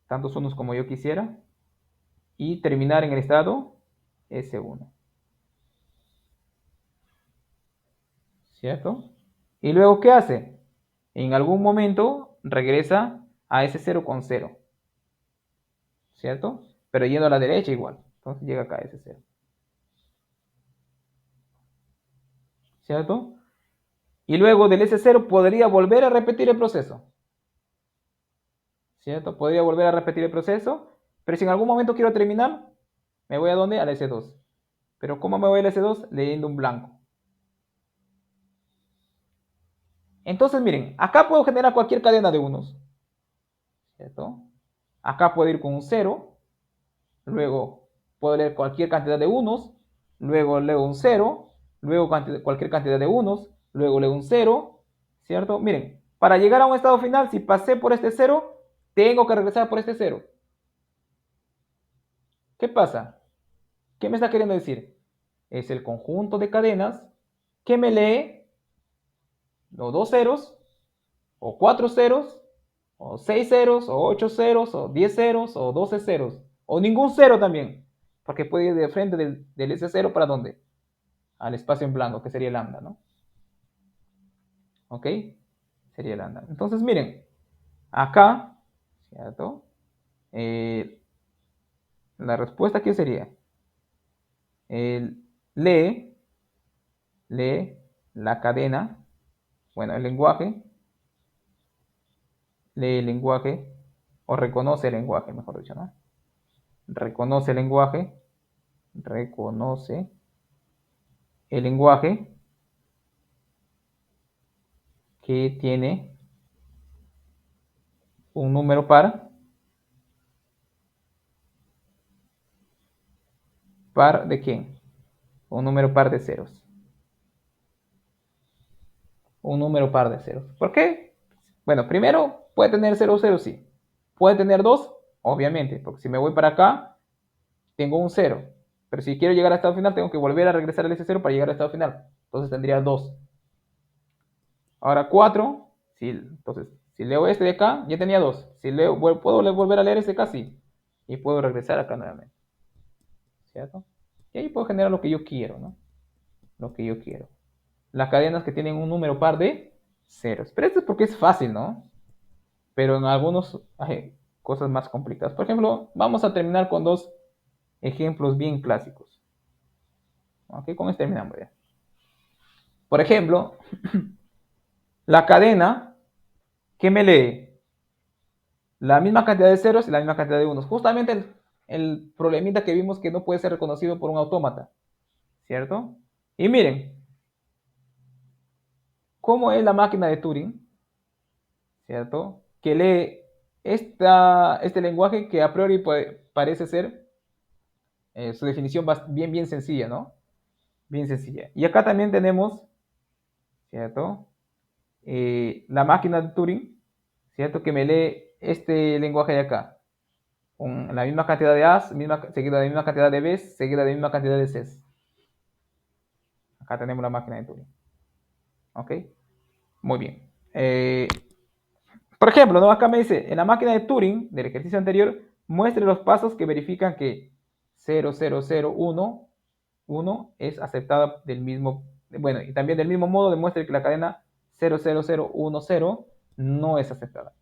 tantos unos como yo quisiera, y terminar en el estado S1, ¿cierto? Y luego, ¿qué hace? En algún momento regresa a ese 0 con 0, ¿cierto? Pero yendo a la derecha igual. Entonces llega acá a ese 0, ¿cierto? Y luego del S0 podría volver a repetir el proceso, ¿cierto? Podría volver a repetir el proceso, pero si en algún momento quiero terminar, me voy a dónde? Al S2. Pero ¿cómo me voy al S2? Leyendo un blanco. Entonces, miren, acá puedo generar cualquier cadena de unos, ¿cierto? Acá puedo ir con un 0, luego puedo leer cualquier cantidad de unos, luego leo un 0, luego cualquier cantidad de unos, luego leo un 0, ¿cierto? Miren, para llegar a un estado final, si pasé por este 0, tengo que regresar por este 0. ¿Qué pasa? ¿Qué me está queriendo decir? Es el conjunto de cadenas que me lee los dos ceros, o cuatro ceros, o seis ceros, o ocho ceros, o 10 ceros, o 12 ceros, o ningún cero también, porque puede ir de frente del S0 para dónde? Al espacio en blanco, que sería el lambda, ¿no? ¿Ok? Sería el lambda. Entonces, miren, acá, ¿cierto? Eh, la respuesta aquí sería, lee, lee la cadena, bueno, el lenguaje, lee el lenguaje, o reconoce el lenguaje, mejor dicho, ¿no? Reconoce el lenguaje, reconoce el lenguaje que tiene un número par de quién, un número par de ceros, un número par de ceros. ¿Por qué? Bueno, primero puede tener 0, 0, sí. Puede tener 2, obviamente, porque si me voy para acá, tengo un 0. Pero si quiero llegar al estado final, tengo que volver a regresar al S0 para llegar al estado final. Entonces tendría 2. Ahora 4, si, entonces, si leo este de acá, ya tenía 2. Si leo, ¿puedo volver a leer este de acá? Sí. Y puedo regresar acá nuevamente. ¿Cierto? Y ahí puedo generar lo que yo quiero, ¿no? Lo que yo quiero. Las cadenas que tienen un número par de ceros. Pero esto es porque es fácil, ¿no? Pero en algunos hay cosas más complicadas. Por ejemplo, vamos a terminar con dos ejemplos bien clásicos. ¿Ok? Con esto terminamos ya. Por ejemplo, la cadena que me lee la misma cantidad de ceros y la misma cantidad de unos. Justamente el problemita que vimos que no puede ser reconocido por un autómata. ¿Cierto? Y miren, ¿cómo es la máquina de Turing? ¿Cierto? Que lee este lenguaje que a priori parece ser su definición bien, bien sencilla, ¿no? Bien sencilla. Y acá también tenemos, ¿cierto? La máquina de Turing, ¿cierto? Que me lee este lenguaje de acá. Con la misma cantidad de A's, seguida de la misma cantidad de B's, seguida de la misma cantidad de C's. Acá tenemos la máquina de Turing. ¿Ok? Muy bien. Por ejemplo, ¿no? Acá me dice, en la máquina de Turing del ejercicio anterior, muestre los pasos que verifican que 00011 es aceptada del mismo, bueno, y también del mismo modo demuestre que la cadena 00010 no es aceptada.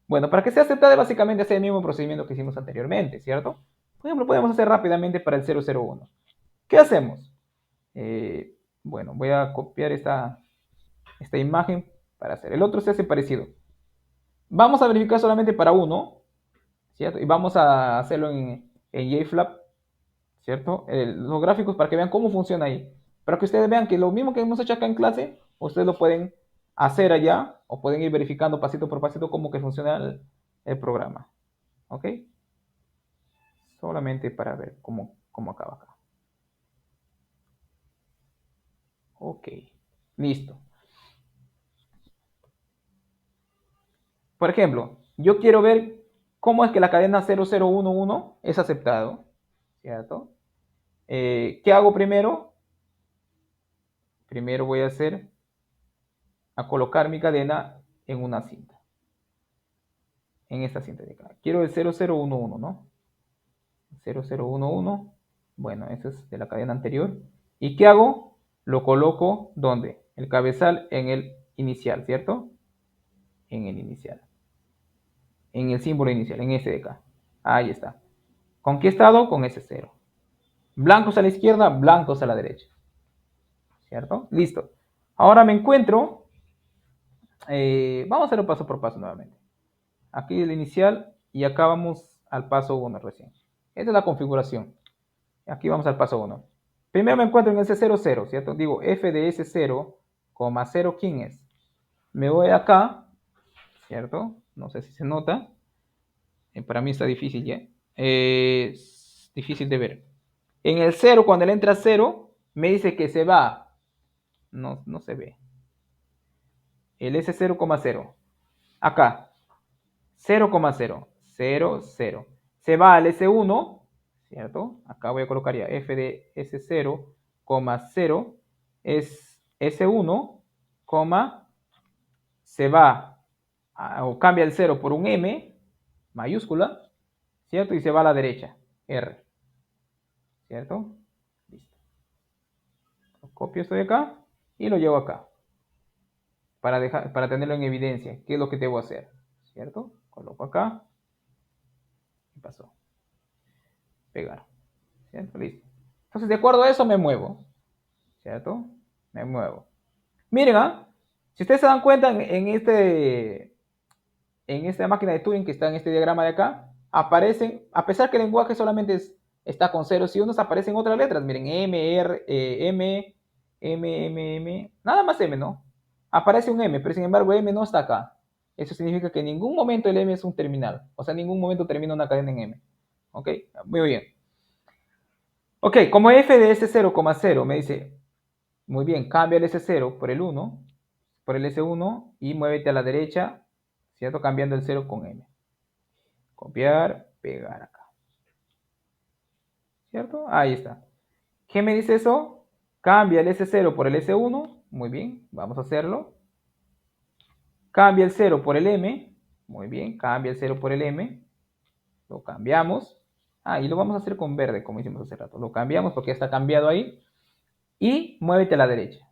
Bueno, para que sea aceptada básicamente hacer el mismo procedimiento que hicimos anteriormente, ¿cierto? Por ejemplo, podemos hacer rápidamente para el 001. ¿Qué hacemos? Bueno, voy a copiar esta imagen para hacer. El otro se hace parecido. Vamos a verificar solamente para uno, ¿cierto? Y vamos a hacerlo en JFlap, ¿cierto? Los gráficos para que vean cómo funciona ahí. Para que ustedes vean que lo mismo que hemos hecho acá en clase, ustedes lo pueden hacer allá o pueden ir verificando pasito por pasito cómo que funciona el programa. ¿Ok? Solamente para ver cómo acaba acá. Ok, listo. Por ejemplo, yo quiero ver cómo es que la cadena 0011 es aceptado, ¿cierto? ¿Qué hago primero? Primero voy a colocar mi cadena en una cinta. En esta cinta de acá. Quiero el 0011, ¿no? 0011. Bueno, ese es de la cadena anterior. ¿Y qué hago? Lo coloco ¿dónde? El cabezal en el inicial, ¿cierto? En el inicial. En el símbolo inicial, en ese de acá. Ahí está. ¿Con qué estado? Con ese 0. Blancos a la izquierda, blancos a la derecha. ¿Cierto? Listo. Ahora me encuentro. Vamos a hacerlo paso por paso nuevamente. Aquí el inicial y acá vamos al paso 1 recién. Esta es la configuración. Aquí vamos al paso 1. Primero me encuentro en ese 0, 0, ¿cierto? Digo f de ese 0, 0, ¿quién es? Me voy acá, ¿cierto? No sé si se nota. Para mí está difícil ya. Es difícil de ver. En el 0, cuando él entra 0, me dice que se va. No se ve. El S0, 0. Acá. 0, 0. 0, 0. Se va al S1, ¿cierto? Acá voy a colocar ya f de S0, 0 es S1, se va o cambia el 0 por un M mayúscula, ¿cierto? Y se va a la derecha, R, ¿cierto? Listo. Lo copio esto de acá y lo llevo acá para tenerlo en evidencia. ¿Qué es lo que debo hacer? ¿Cierto? Coloco acá. ¿Qué pasó? Pegar. ¿Cierto? Listo. Entonces, de acuerdo a eso me muevo. ¿Cierto? Me muevo. Miren, si ustedes se dan cuenta en esta máquina de Turing que está en este diagrama de acá, aparecen, a pesar que el lenguaje solamente está con ceros y unos, aparecen otras letras. Miren, M, R, M, M, nada más M, ¿no? Aparece un M, pero sin embargo M no está acá. Eso significa que en ningún momento el M es un terminal. O sea, en ningún momento termina una cadena en M. ¿Ok? Muy bien. Ok, como f de S0, 0 me dice, muy bien, cambia el S0 por el 1, por el S1 y muévete a la derecha, ¿cierto? Cambiando el 0 con M. Copiar, pegar acá. ¿Cierto? Ahí está. ¿Qué me dice eso? Cambia el S0 por el S1. Muy bien, vamos a hacerlo. Cambia el 0 por el M. Muy bien, cambia el 0 por el M. Lo cambiamos. Y lo vamos a hacer con verde, como hicimos hace rato. Lo cambiamos porque ya está cambiado ahí. Y muévete a la derecha.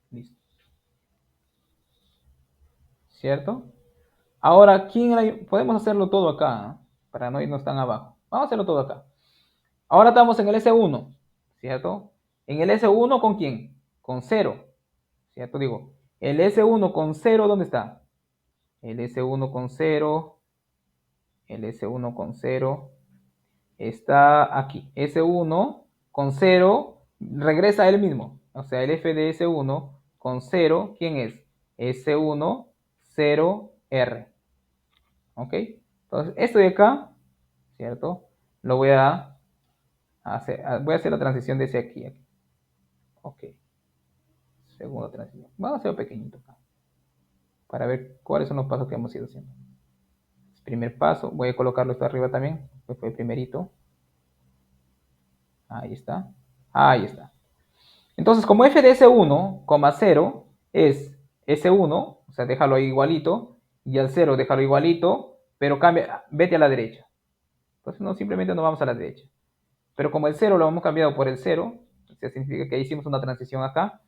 Listo. ¿Cierto? Ahora, podemos hacerlo todo acá, ¿eh? Para no irnos tan abajo. Vamos a hacerlo todo acá. Ahora estamos en el S1, ¿cierto? En el S1, ¿con quién? Con 0, ¿cierto? Digo, el S1 con 0, ¿dónde está? El S1 con 0, el S1 con 0 está aquí. S1 con 0 regresa a él mismo. O sea, el f de S1 con 0, ¿quién es? S1, 0R. ¿Ok? Entonces, esto de acá, ¿cierto? Lo voy a hacer la transición de ese aquí. Ok. Segunda transición. Vamos a hacerlo pequeñito acá. Para ver cuáles son los pasos que hemos ido haciendo. Primer paso, voy a colocarlo esto arriba también. Pues fue el primerito. Ahí está. Ahí está. Entonces, como f de S1, 0 es S1, o sea, déjalo ahí igualito, y al 0 déjalo igualito, pero cambia, vete a la derecha. Entonces, no, simplemente no vamos a la derecha. Pero como el 0 lo hemos cambiado por el 0, o sea, significa que hicimos una transición acá,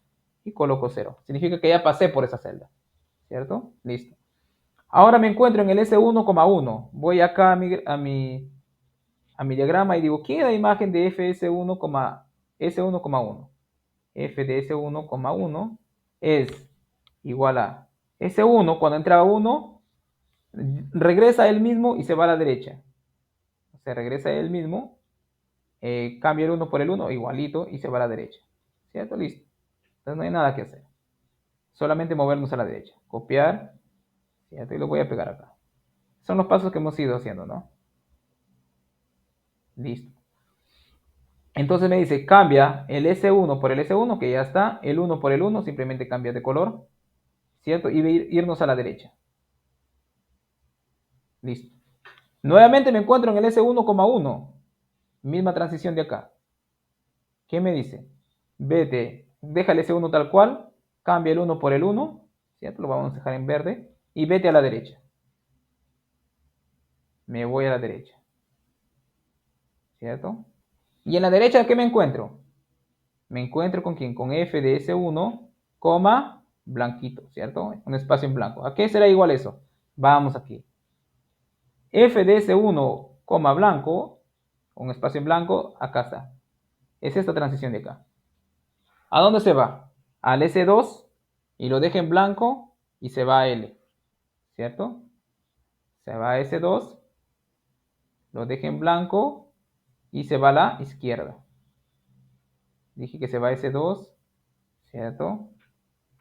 y coloco 0. Significa que ya pasé por esa celda, ¿cierto? Listo. Ahora me encuentro en el S1,1. Voy acá a mi diagrama y digo, ¿quién es la imagen de FS1, S1,1? F de S1,1 es igual a S1, cuando entra 1, regresa a él mismo y se va a la derecha. O sea, regresa a él mismo, cambia el 1 por el 1, igualito, y se va a la derecha. ¿Cierto? Listo. Entonces no hay nada que hacer. Solamente movernos a la derecha. Copiar, ¿cierto? Y lo voy a pegar acá. Son los pasos que hemos ido haciendo, ¿no? Listo. Entonces me dice, cambia el S1 por el S1, que ya está. El 1 por el 1, simplemente cambia de color. ¿Cierto? Y irnos a la derecha. Listo. Nuevamente me encuentro en el S1,1. Misma transición de acá. ¿Qué me dice? Vete, deja el S1 tal cual, cambia el 1 por el 1, ¿cierto? Lo vamos a dejar en verde, y vete a la derecha. Me voy a la derecha, ¿cierto? Y en la derecha, ¿qué me encuentro? Me encuentro con quién? Con f de S1, blanquito, ¿cierto? Un espacio en blanco. ¿A qué será igual eso? Vamos aquí. F de S1, blanco, un espacio en blanco, acá está. Es esta transición de acá. ¿A dónde se va? Al S2 y lo deja en blanco y se va a L, ¿cierto? Se va a S2, lo deja en blanco y se va a la izquierda. Dije que se va a S2, ¿cierto?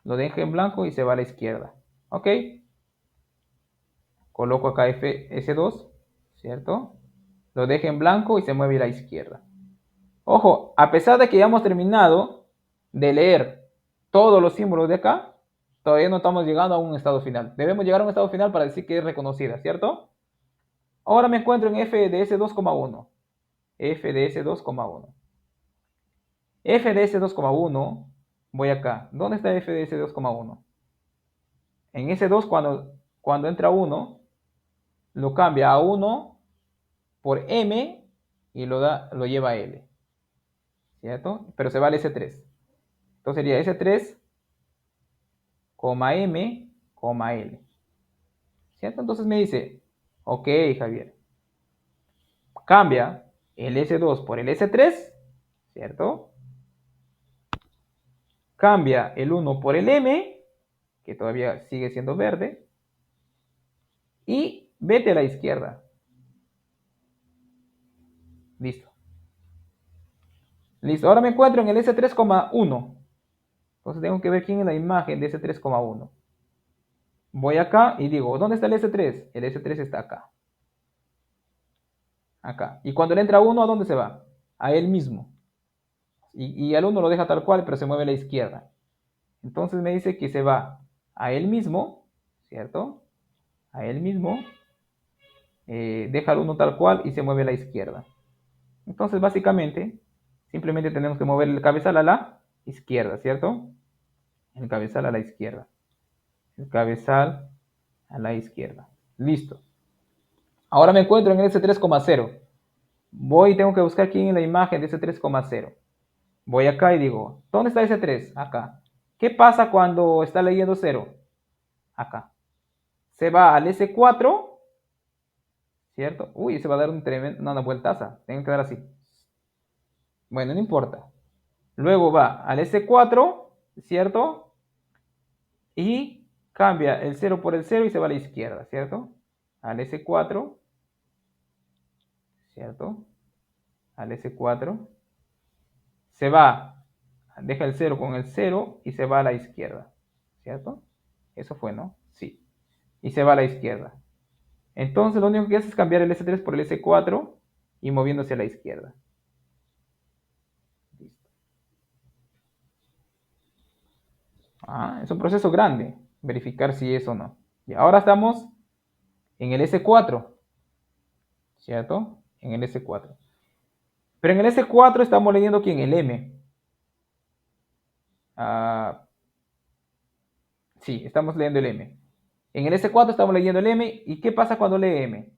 Lo deja en blanco y se va a la izquierda. ¿Ok? Coloco acá S2, ¿cierto? Lo deja en blanco y se mueve a la izquierda. Ojo, a pesar de que ya hemos terminado de leer todos los símbolos de acá, todavía no estamos llegando a un estado final. Debemos llegar a un estado final para decir que es reconocida, ¿cierto? Ahora me encuentro en f de S2,1. F de S2,1. F de S2,1, voy acá. ¿Dónde está F de S2,1? En S2 cuando entra 1, lo cambia a 1 por M y lo lleva a L, ¿cierto? Pero se va al S3. Entonces sería S3, M, L. ¿Cierto? Entonces me dice, ok, Javier, cambia el S2 por el S3, ¿cierto? Cambia el 1 por el M, que todavía sigue siendo verde, y vete a la izquierda. Listo. Listo, ahora me encuentro en el S3,1. Entonces tengo que ver quién es la imagen de S3,1. Voy acá y digo, ¿dónde está el S3? El S3 está acá. Acá. Y cuando le entra 1, ¿a dónde se va? A él mismo. Y al 1 lo deja tal cual, pero se mueve a la izquierda. Entonces me dice que se va a él mismo, ¿cierto? A él mismo. Deja el 1 tal cual y se mueve a la izquierda. Entonces básicamente, simplemente tenemos que mover el cabezal a la izquierda, ¿cierto? El cabezal a la izquierda. El cabezal a la izquierda. Listo. Ahora me encuentro en el S3,0. Voy y tengo que buscar quién es la imagen de S3,0. Voy acá y digo, ¿dónde está S3? Acá. ¿Qué pasa cuando está leyendo 0? Acá. Se va al S4, ¿cierto? Uy, se va a dar una vueltaza. Tengo que dar así. Bueno, no importa. Luego va al S4, ¿cierto? Y cambia el 0 por el 0 y se va a la izquierda, ¿cierto? Al S4, ¿cierto? Al S4. Se va, deja el 0 con el 0 y se va a la izquierda, ¿cierto? Eso fue, ¿no? Sí. Y se va a la izquierda. Entonces lo único que hace es cambiar el S3 por el S4 y moviéndose a la izquierda. Listo. Es un proceso grande, verificar si es o no. Y ahora estamos en el S4, ¿cierto? En el S4. Pero en el S4 estamos leyendo ¿quién? El M. Sí, estamos leyendo el M. En el S4 estamos leyendo el M. ¿Y qué pasa cuando lee M?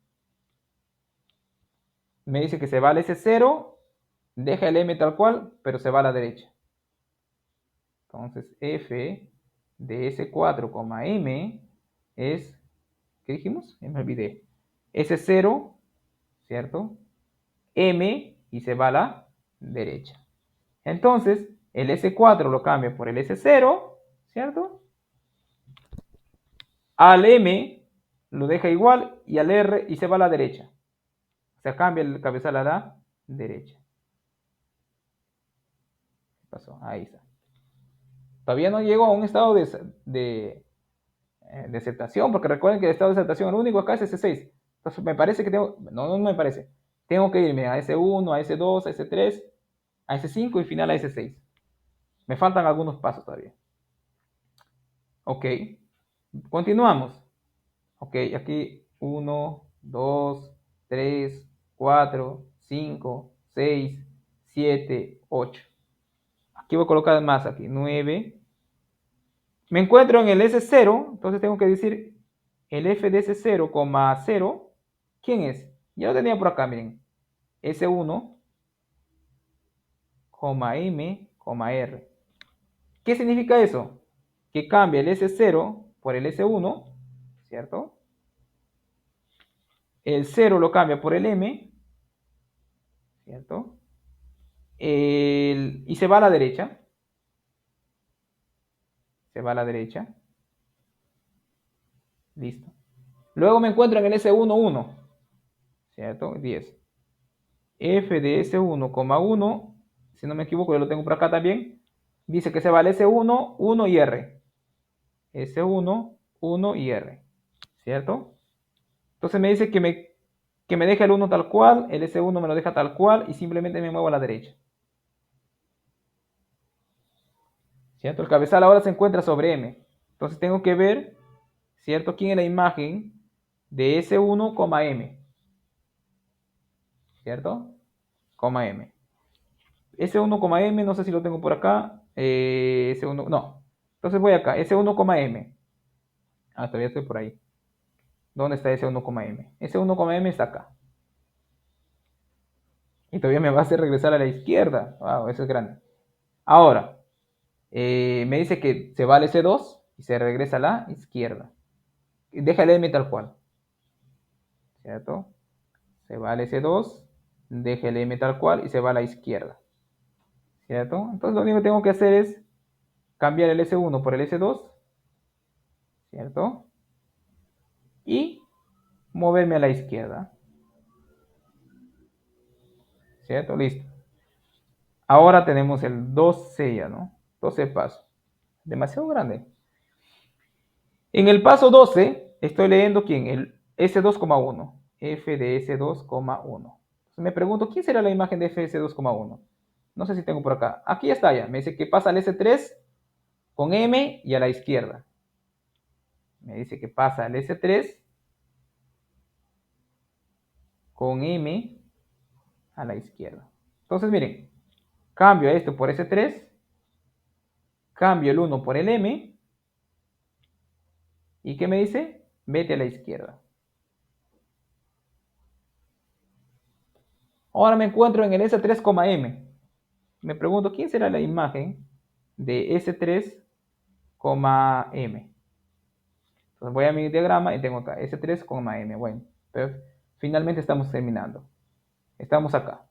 Me dice que se va al S0, deja el M tal cual, pero se va a la derecha. Entonces, F de S4, M es, ¿qué dijimos? Me olvidé. S0, ¿cierto? M y se va a la derecha. Entonces, el S4 lo cambia por el S0, ¿cierto? Al M lo deja igual y al R y se va a la derecha. O sea, cambia el cabezal a la derecha. ¿Qué pasó? Ahí está. Todavía no llego a un estado de aceptación, porque recuerden que el estado de aceptación, el único acá es S6. Entonces me parece que tengo, no me parece. Tengo que irme a S1, a S2, a S3, a S5 y final a S6. Me faltan algunos pasos todavía. Ok, continuamos. Ok, aquí 1, 2, 3, 4, 5, 6, 7, 8. Aquí voy a colocar más, aquí 9. Me encuentro en el S0, entonces tengo que decir el F de S0, 0. ¿Quién es? Ya lo tenía por acá, miren. S1, M, R. ¿Qué significa eso? Que cambia el S0 por el S1, ¿cierto? El 0 lo cambia por el M, ¿cierto? Y se va a la derecha. Se va a la derecha. Listo. Luego me encuentro en el S1, 1, ¿cierto? 10. F de S1, 1, si no me equivoco, yo lo tengo por acá también. Dice que se va al S1, 1 y R. S1, 1 y R. ¿Cierto? Entonces me dice que me deja el 1 tal cual, el S1 me lo deja tal cual y simplemente me muevo a la derecha. ¿Cierto? El cabezal ahora se encuentra sobre M. Entonces tengo que ver, ¿cierto? ¿Quién es la imagen de S1, M? ¿Cierto? M. S1, M, no sé si lo tengo por acá. S1, no. Entonces voy acá, S1, M. Todavía estoy por ahí. ¿Dónde está S1, M? S1, M está acá. Y todavía me va a hacer regresar a la izquierda. Wow, eso es grande. Ahora, me dice que se va al S2 y se regresa a la izquierda. Deja el M tal cual. ¿Cierto? Se va al S2, deja el M tal cual y se va a la izquierda. ¿Cierto? Entonces lo único que tengo que hacer es cambiar el S1 por el S2. ¿Cierto? Y moverme a la izquierda. ¿Cierto? Listo. Ahora tenemos el 12 ya, ¿no? 12 paso. Demasiado grande. En el paso 12 estoy leyendo quién, el S2,1. F de S2,1. Me pregunto, ¿quién será la imagen de FS2,1? No sé si tengo por acá. Aquí está ya. Me dice que pasa al S3 con M y a la izquierda. Me dice que pasa al S3 con M a la izquierda. Entonces, miren, cambio esto por S3, cambio el 1 por el M, ¿y qué me dice? Vete a la izquierda. Ahora me encuentro en el S3, M. Me pregunto, ¿quién será la imagen de S3, M? Entonces voy a mi diagrama y tengo acá S3, M. Bueno, pero finalmente estamos terminando. Estamos acá.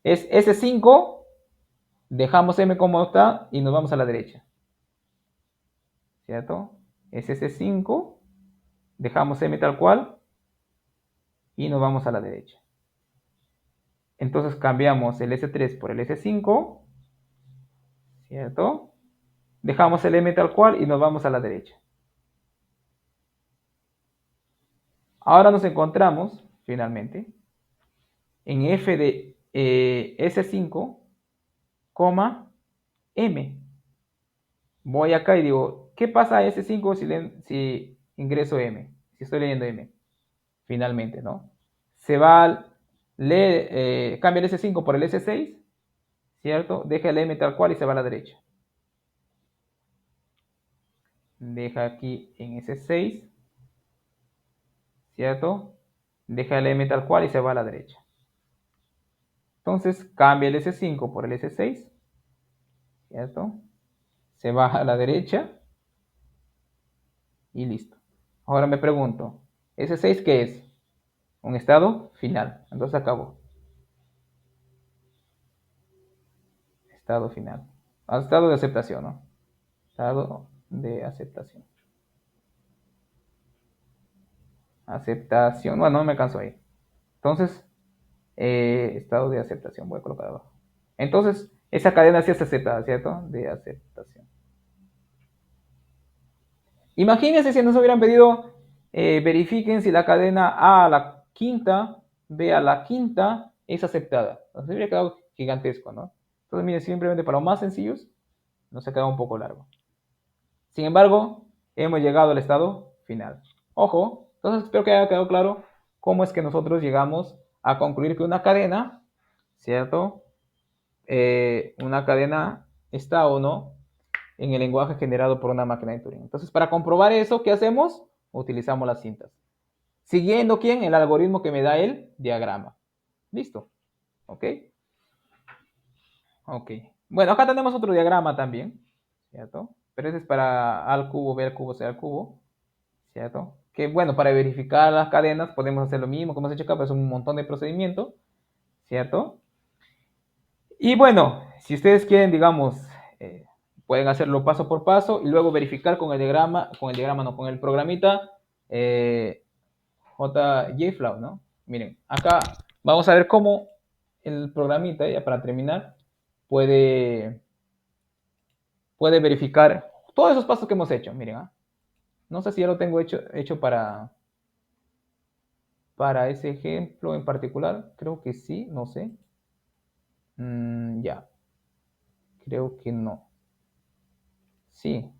Es S5, dejamos M como está y nos vamos a la derecha. ¿Cierto? Es S5, dejamos M tal cual y nos vamos a la derecha. Entonces cambiamos el S3 por el S5, ¿cierto? Dejamos el M tal cual y nos vamos a la derecha. Ahora nos encontramos, finalmente, en F de S5, M. Voy acá y digo, ¿qué pasa a S5 si ingreso M? Si estoy leyendo M, finalmente, ¿no? Se va, cambia el S5 por el S6, ¿cierto? Deja el M tal cual y se va a la derecha. Deja aquí en S6, ¿cierto? Deja el M tal cual y se va a la derecha. Entonces cambia el S5 por el S6, ¿cierto? Se va a la derecha y listo. Ahora me pregunto, ¿S6 qué es? Un estado final. Entonces acabó. Estado final. Estado de aceptación, ¿no? Estado de aceptación. Aceptación. Bueno, no me canso ahí. Entonces, estado de aceptación. Voy a colocar abajo. Entonces, esa cadena sí es aceptada, ¿cierto? De aceptación. Imagínense si nos hubieran pedido, verifiquen si la cadena A a la quinta, B a la quinta es aceptada. Nos hubiera quedado gigantesco, ¿no? Entonces, miren, simplemente para los más sencillos, nos ha quedado un poco largo. Sin embargo, hemos llegado al estado final. Ojo, entonces espero que haya quedado claro cómo es que nosotros llegamos a concluir que una cadena, ¿cierto? Una cadena está o no en el lenguaje generado por una máquina de Turing. Entonces, para comprobar eso, ¿qué hacemos? Utilizamos las cintas. Siguiendo, ¿quién? El algoritmo que me da el diagrama. ¿Listo? ¿Ok? Ok. Bueno, acá tenemos otro diagrama también, ¿cierto? Pero ese es para A al cubo, B al cubo, C al cubo, ¿cierto? Que bueno, para verificar las cadenas podemos hacer lo mismo como hemos hecho acá, pero es un montón de procedimientos, ¿cierto? Y bueno, si ustedes quieren, digamos, pueden hacerlo paso por paso y luego verificar no, con el programita JFlow, ¿no? Miren, acá vamos a ver cómo el programita, ya para terminar, puede, puede verificar todos esos pasos que hemos hecho. Miren, ¿ah? No sé si ya lo tengo hecho para ese ejemplo en particular. Creo que sí, no sé. Ya, creo que no. Sí,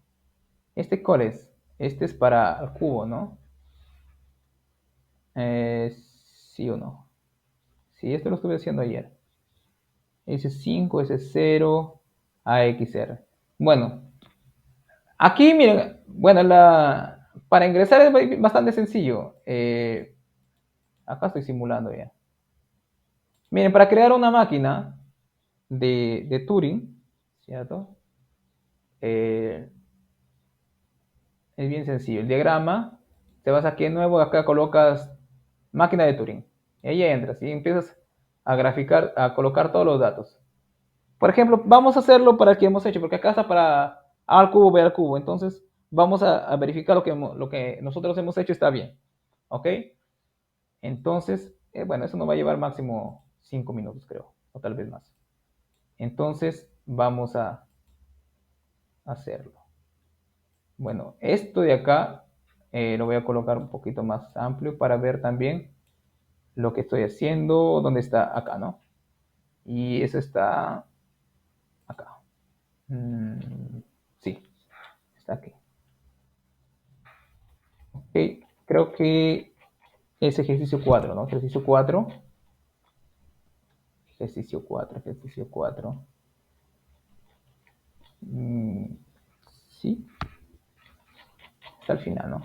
¿cuál es? Este es para el cubo, ¿no? ¿Sí o no? Sí, esto lo estuve haciendo ayer. S5, S0, AXR. Bueno, aquí miren, bueno, para ingresar es bastante sencillo. Acá estoy simulando ya. Miren, para crear una máquina de Turing, ¿cierto? Es bien sencillo. El diagrama, te vas aquí de nuevo, acá colocas máquina de Turing. Y ahí entras y empiezas a graficar, a colocar todos los datos. Por ejemplo, vamos a hacerlo para el que hemos hecho, porque acá está para A al cubo, B al cubo. Entonces, vamos a verificar lo que nosotros hemos hecho está bien. ¿Ok? Entonces, bueno, eso nos va a llevar máximo 5 minutos, creo, o tal vez más. Entonces vamos a hacerlo. Bueno, esto de acá lo voy a colocar un poquito más amplio para ver también lo que estoy haciendo, dónde está acá, ¿no? Y eso está acá. Sí, está aquí. Ok, creo que es ejercicio 4, ¿no? Ejercicio 4. Ejercicio 4, ejercicio 4. Sí, está al final, ¿no?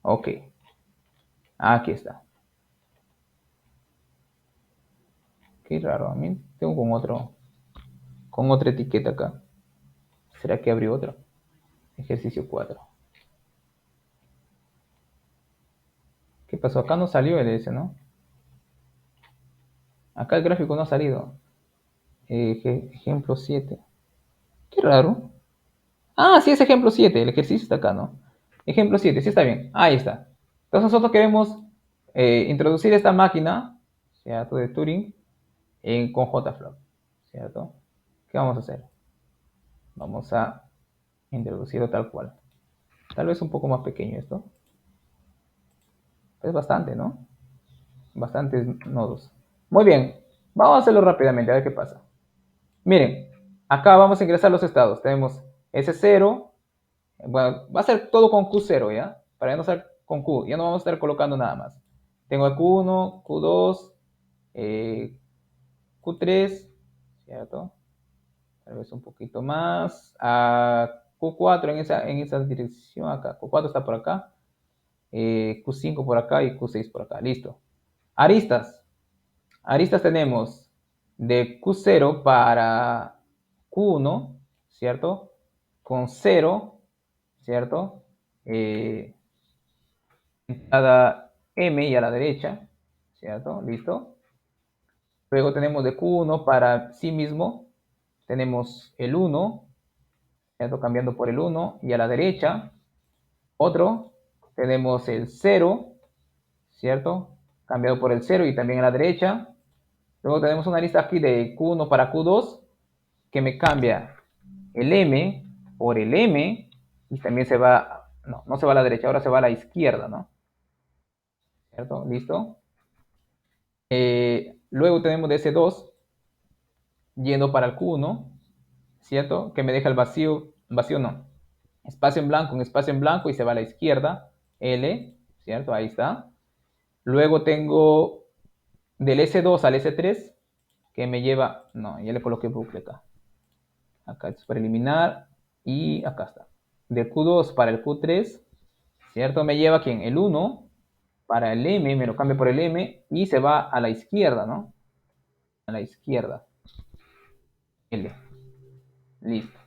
Ok, aquí está. Qué raro, a mí tengo con otra etiqueta acá. ¿Será que abrió otro? Ejercicio 4. ¿Qué pasó? Acá no salió el S, ¿no? Acá el gráfico no ha salido. Ejemplo 7. Qué raro. Ah, sí, es ejemplo 7. El ejercicio está acá, ¿no? Ejemplo 7, sí está bien. Ahí está. Entonces nosotros queremos introducir esta máquina, ¿cierto? De Turing con JFlop, ¿cierto? ¿Qué vamos a hacer? Vamos a introducirlo tal cual. Tal vez un poco más pequeño esto. Es bastante, ¿no? Bastantes nodos. Muy bien. Vamos a hacerlo rápidamente, a ver qué pasa. Miren, acá vamos a ingresar los estados. Tenemos S0. Bueno, va a ser todo con Q0, ¿ya? Para ya no ser con Q. Ya no vamos a estar colocando nada más. Tengo Q1, Q2, Q3, ¿cierto? Tal vez un poquito más. A Q4 en esa dirección acá. Q4 está por acá. Q5 por acá y Q6 por acá. Listo. Aristas. Aristas tenemos de Q0 para Q1, ¿cierto? Con 0, ¿cierto? Entrada M y a la derecha, ¿cierto? Listo. Luego tenemos de Q1 para sí mismo, tenemos el 1, ¿cierto? Cambiando por el 1 y a la derecha, otro, tenemos el 0, ¿cierto? Cambiado por el 0 y también a la derecha. Luego tenemos una lista aquí de Q1 para Q2 que me cambia el M por el M y también se va, no se va a la derecha, ahora se va a la izquierda, ¿no? ¿Cierto? ¿Listo? Luego tenemos de S2 yendo para el Q1, ¿cierto? Que me deja el vacío no, espacio en blanco y se va a la izquierda, L, ¿cierto? Ahí está. Luego tengo del S2 al S3 que me lleva, no, ya le coloqué bucle acá. Acá es para eliminar y acá está. De Q2 para el Q3, ¿cierto? Me lleva ¿quién? El 1 para el M, me lo cambio por el M y se va a la izquierda, ¿no? A la izquierda. L. Listo.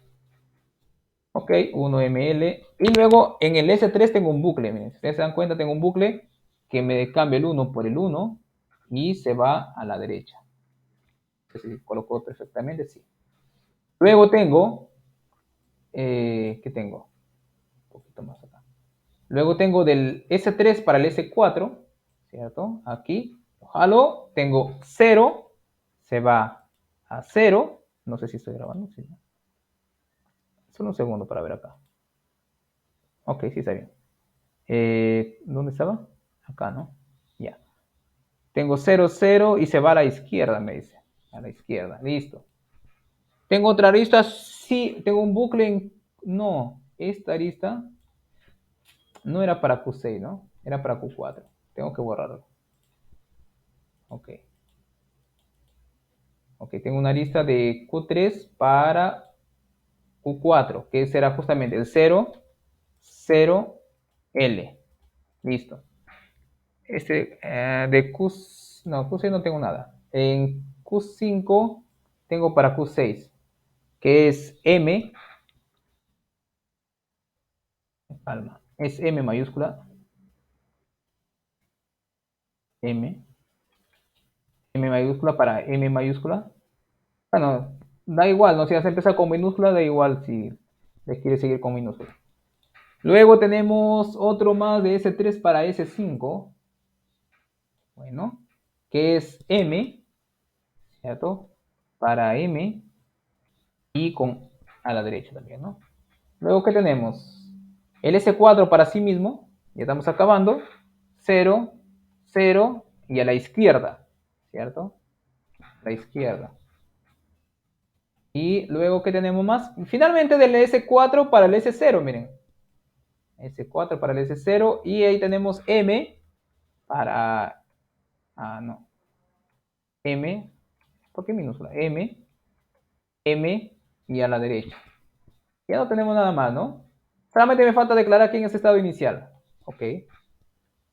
Ok, 1ml. Y luego en el S3 tengo un bucle. Miren, si ustedes se dan cuenta, tengo un bucle que me cambia el 1 por el 1 y se va a la derecha. Si colocó perfectamente, sí. Luego tengo, ¿qué tengo? Un poquito más acá. Luego tengo del S3 para el S4, ¿cierto? Aquí, jalo, tengo 0, se va a 0. No sé si estoy grabando, sí. Solo un segundo para ver acá. Ok, sí está bien. ¿Dónde estaba? Acá, ¿no? Ya. Tengo 0, 0 y se va a la izquierda, me dice. A la izquierda, listo. ¿Tengo otra arista? Sí, tengo un bucle en... No, esta arista no era para Q6, ¿no? Era para Q4. Tengo que borrarlo. Ok. Ok, tengo una lista de Q3 para Q4, que será justamente el 0, 0, L. Listo. De Q, no, Q6 no tengo nada. En Q5 tengo para Q6, que es M, palma, es M mayúscula, M, M mayúscula para M mayúscula. Bueno, da igual, ¿no? Si vas a empezar con minúscula, da igual si le quieres seguir con minúscula. Luego tenemos otro más de S3 para S5, bueno, que es M, ¿cierto? Para M. y con a la derecha también, ¿no? Luego, ¿qué tenemos? El S4 para sí mismo, ya estamos acabando, 0, 0 y a la izquierda, ¿cierto? La izquierda. Y luego, ¿qué tenemos más? Finalmente del S4 para el S0, miren. S4 para el S0 y ahí tenemos M para... Ah, no. M, ¿por qué minúscula? M, M y a la derecha. Ya no tenemos nada más, ¿no? Solamente me falta declarar quién es estado inicial. Ok.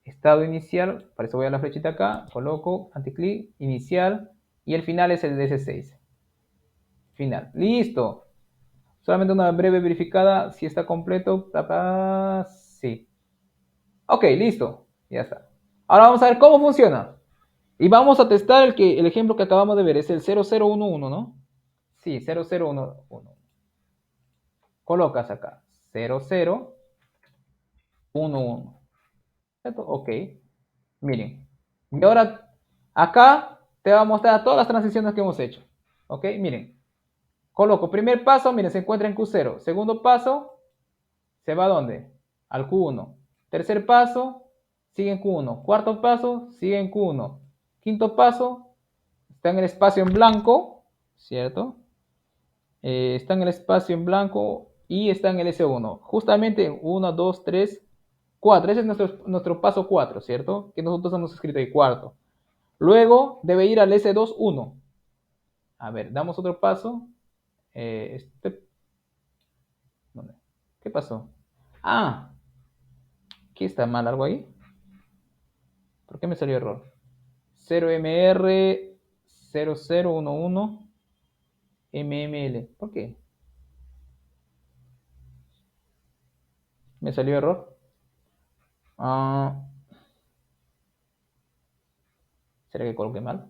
Estado inicial, para eso voy a la flechita acá, coloco, anticlic, inicial, y el final es el DS6. Final. Listo. Solamente una breve verificada, si está completo. Sí. Ok, listo. Ya está. Ahora vamos a ver cómo funciona. Y vamos a testar el ejemplo que acabamos de ver. Es el 0011, ¿no? Sí, 0011. Colocas acá 0011. ¿Cierto? Ok. Miren. Y ahora acá te va a mostrar todas las transiciones que hemos hecho. Ok, miren. Coloco primer paso, miren, se encuentra en Q0. Segundo paso, ¿se va a dónde? Al Q1. Tercer paso, sigue en Q1. Cuarto paso, sigue en Q1. Quinto paso, está en el espacio en blanco, ¿cierto? Está en el espacio en blanco y está en el S1. Justamente 1, 2, 3, 4. Ese es nuestro paso 4, ¿cierto? Que nosotros hemos escrito ahí, cuarto. Luego debe ir al S2, 1. A ver, damos otro paso. ¿Dónde? ¿Qué pasó? Ah, ¿qué está mal algo ahí? ¿Por qué me salió error? 0MR 0011 MML. ¿Por qué? ¿Me salió error? Ah, ¿será que coloqué mal?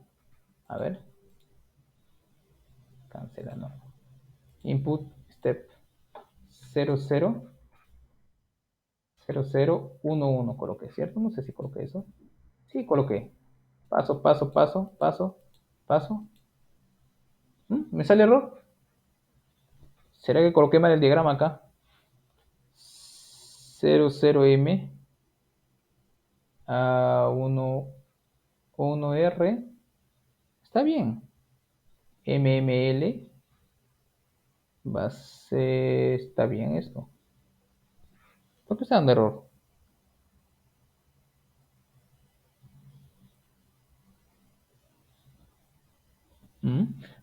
A ver. Cancela, no. Input step 00 0011 coloqué, ¿cierto? No sé si coloqué eso. Sí, coloqué. Paso, paso, paso, paso, paso. ¿Me sale error? ¿Será que coloqué mal el diagrama acá? 00M a 1R. Está bien. MML. Base. Está bien esto. ¿Por qué está dando error?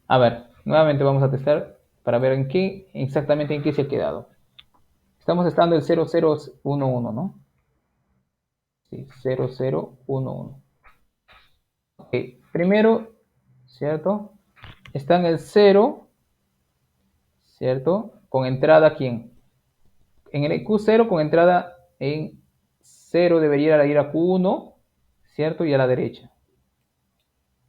A ver, nuevamente vamos a testar para ver exactamente en qué se ha quedado. Estamos estando el 0011, ¿no? Sí, 0011. Ok, primero, ¿cierto? Está en el 0, ¿cierto? Con entrada, ¿quién? En el Q0 con entrada en 0 debería ir a Q1, ¿cierto? Y a la derecha.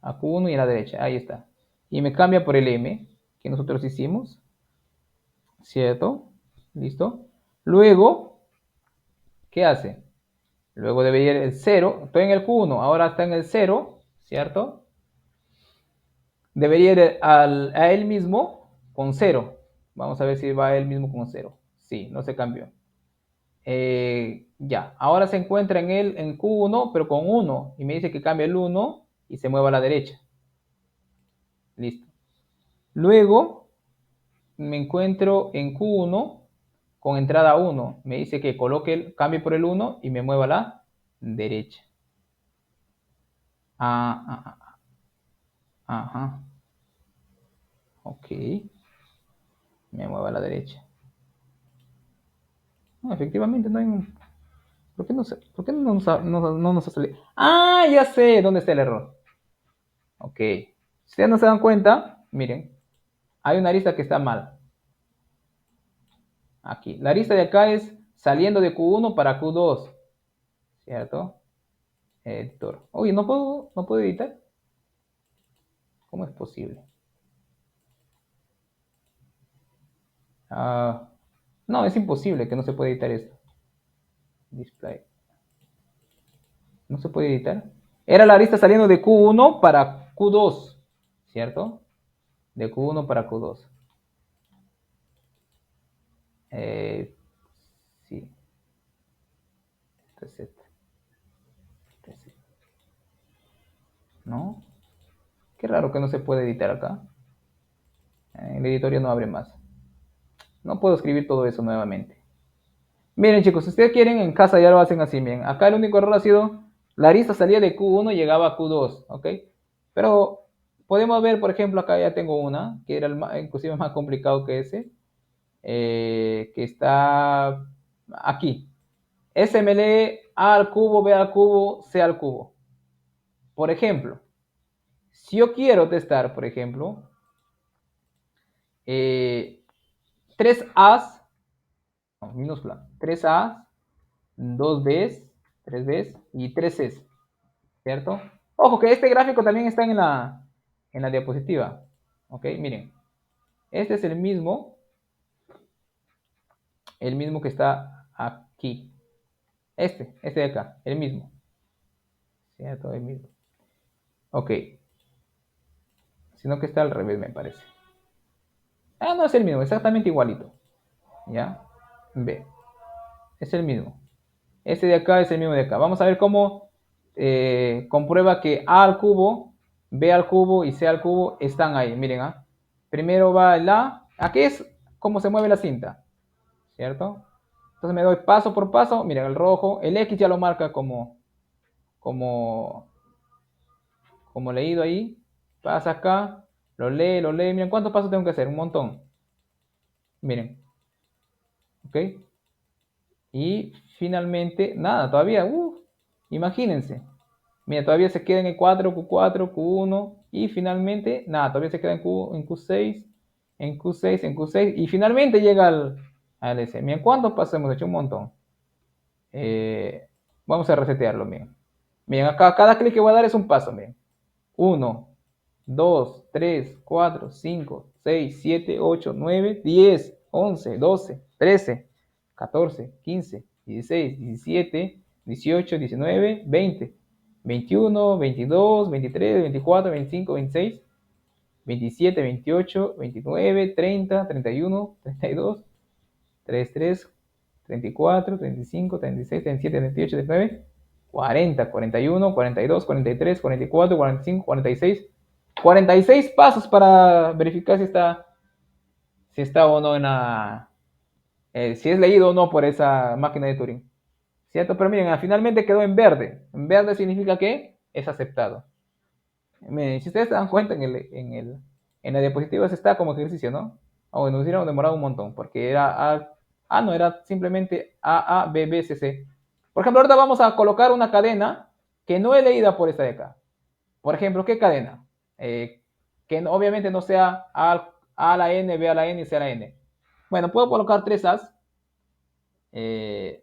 A Q1 y a la derecha, ahí está. Y me cambia por el M que nosotros hicimos, ¿cierto? ¿Listo? Luego, ¿qué hace? Luego debería ir el 0, estoy en el Q1, ahora está en el 0, ¿cierto? Debería ir a él mismo con 0. Vamos a ver si va a él mismo con 0. Sí, no se cambió. Ya, ahora se encuentra en él en Q1, pero con 1. Y me dice que cambie el 1 y se mueva a la derecha. Listo. Luego me encuentro en Q1 con entrada 1. Me dice que cambie por el 1 y me mueva a la derecha. Ajá. Ok. Me mueva a la derecha. No, efectivamente no hay un... ¿Por qué no nos ha salido? Ah, ya sé dónde está el error. Ok. Si ustedes no se dan cuenta, miren, hay una arista que está mal. Aquí. La arista de acá es saliendo de Q1 para Q2. ¿Cierto? Editor. Oye, ¿no puedo editar? ¿Cómo es posible? No, es imposible que no se pueda editar esto. Display. No se puede editar. Era la arista saliendo de Q1 para Q2. ¿Cierto? De Q1 para Q2. Sí, reset, reset. ¿No? Qué raro que no se puede editar acá. El editorio no abre más. No puedo escribir todo eso nuevamente. Miren chicos, si ustedes quieren en casa ya lo hacen así. Bien, acá el único error ha sido la arista salía de Q1 y llegaba a Q2, ¿ok? Pero podemos ver, por ejemplo, acá ya tengo una, que era inclusive más complicado que ese, que está aquí. S me lee A al cubo, B al cubo, C al cubo. Por ejemplo, si yo quiero testar, por ejemplo, 3 A's, no, minúscula, 3 A's, 2 B's, 3 B's y 3 C's, ¿cierto? Ojo que este gráfico también está en la diapositiva, ¿ok? Miren, este es el mismo que está aquí. Este de acá, el mismo, ¿cierto? El mismo. Ok, sino que está al revés, me parece. Ah, no, es el mismo, exactamente igualito. ¿Ya? Ve, es el mismo. Este de acá es el mismo de acá. Vamos a ver cómo comprueba que A al cubo, B al cubo y C al cubo están ahí. Miren, ¿ah? Primero va el A. Aquí es cómo se mueve la cinta, ¿cierto? Entonces me doy paso por paso. Miren, el rojo. El X ya lo marca como, como leído ahí. Pasa acá. Lo lee, lo lee. Miren, ¿cuántos pasos tengo que hacer? Un montón. Miren. ¿Ok? Y finalmente, nada, todavía, imagínense. Mira, todavía se queda en el 4, Q4, Q1 y finalmente, nada, todavía se queda en Q6, en Q6, en Q6 y finalmente llega al S. Miren, ¿cuántos pasos hemos hecho? Un montón. Vamos a resetearlo, miren. Miren, acá cada clic que voy a dar es un paso, miren. 1, 2, 3, 4, 5, 6, 7, 8, 9, 10, 11, 12, 13, 14, 15, 16, 17, 18, 19, 20, 21, 22, 23, 24, 25, 26, 27, 28, 29, 30, 31, 32, 33, 34, 35, 36, 37, 38, 39, 40, 41, 42, 43, 44, 45, 46. 46 pasos para verificar si está o no si es leído o no por esa máquina de Turing. ¿Cierto? Pero miren, finalmente quedó en verde. En verde significa que es aceptado. Miren, si ustedes se dan cuenta en la diapositiva se está como ejercicio, ¿no? O nos hubiéramos demorado un montón, porque era no, era simplemente A, B, B, C, C. Por ejemplo, ahorita vamos a colocar una cadena que no es leída por esta de acá. Por ejemplo, ¿qué cadena? Que obviamente no sea A a la N, B a la N y C a la N. Bueno, puedo colocar 3 A's, 3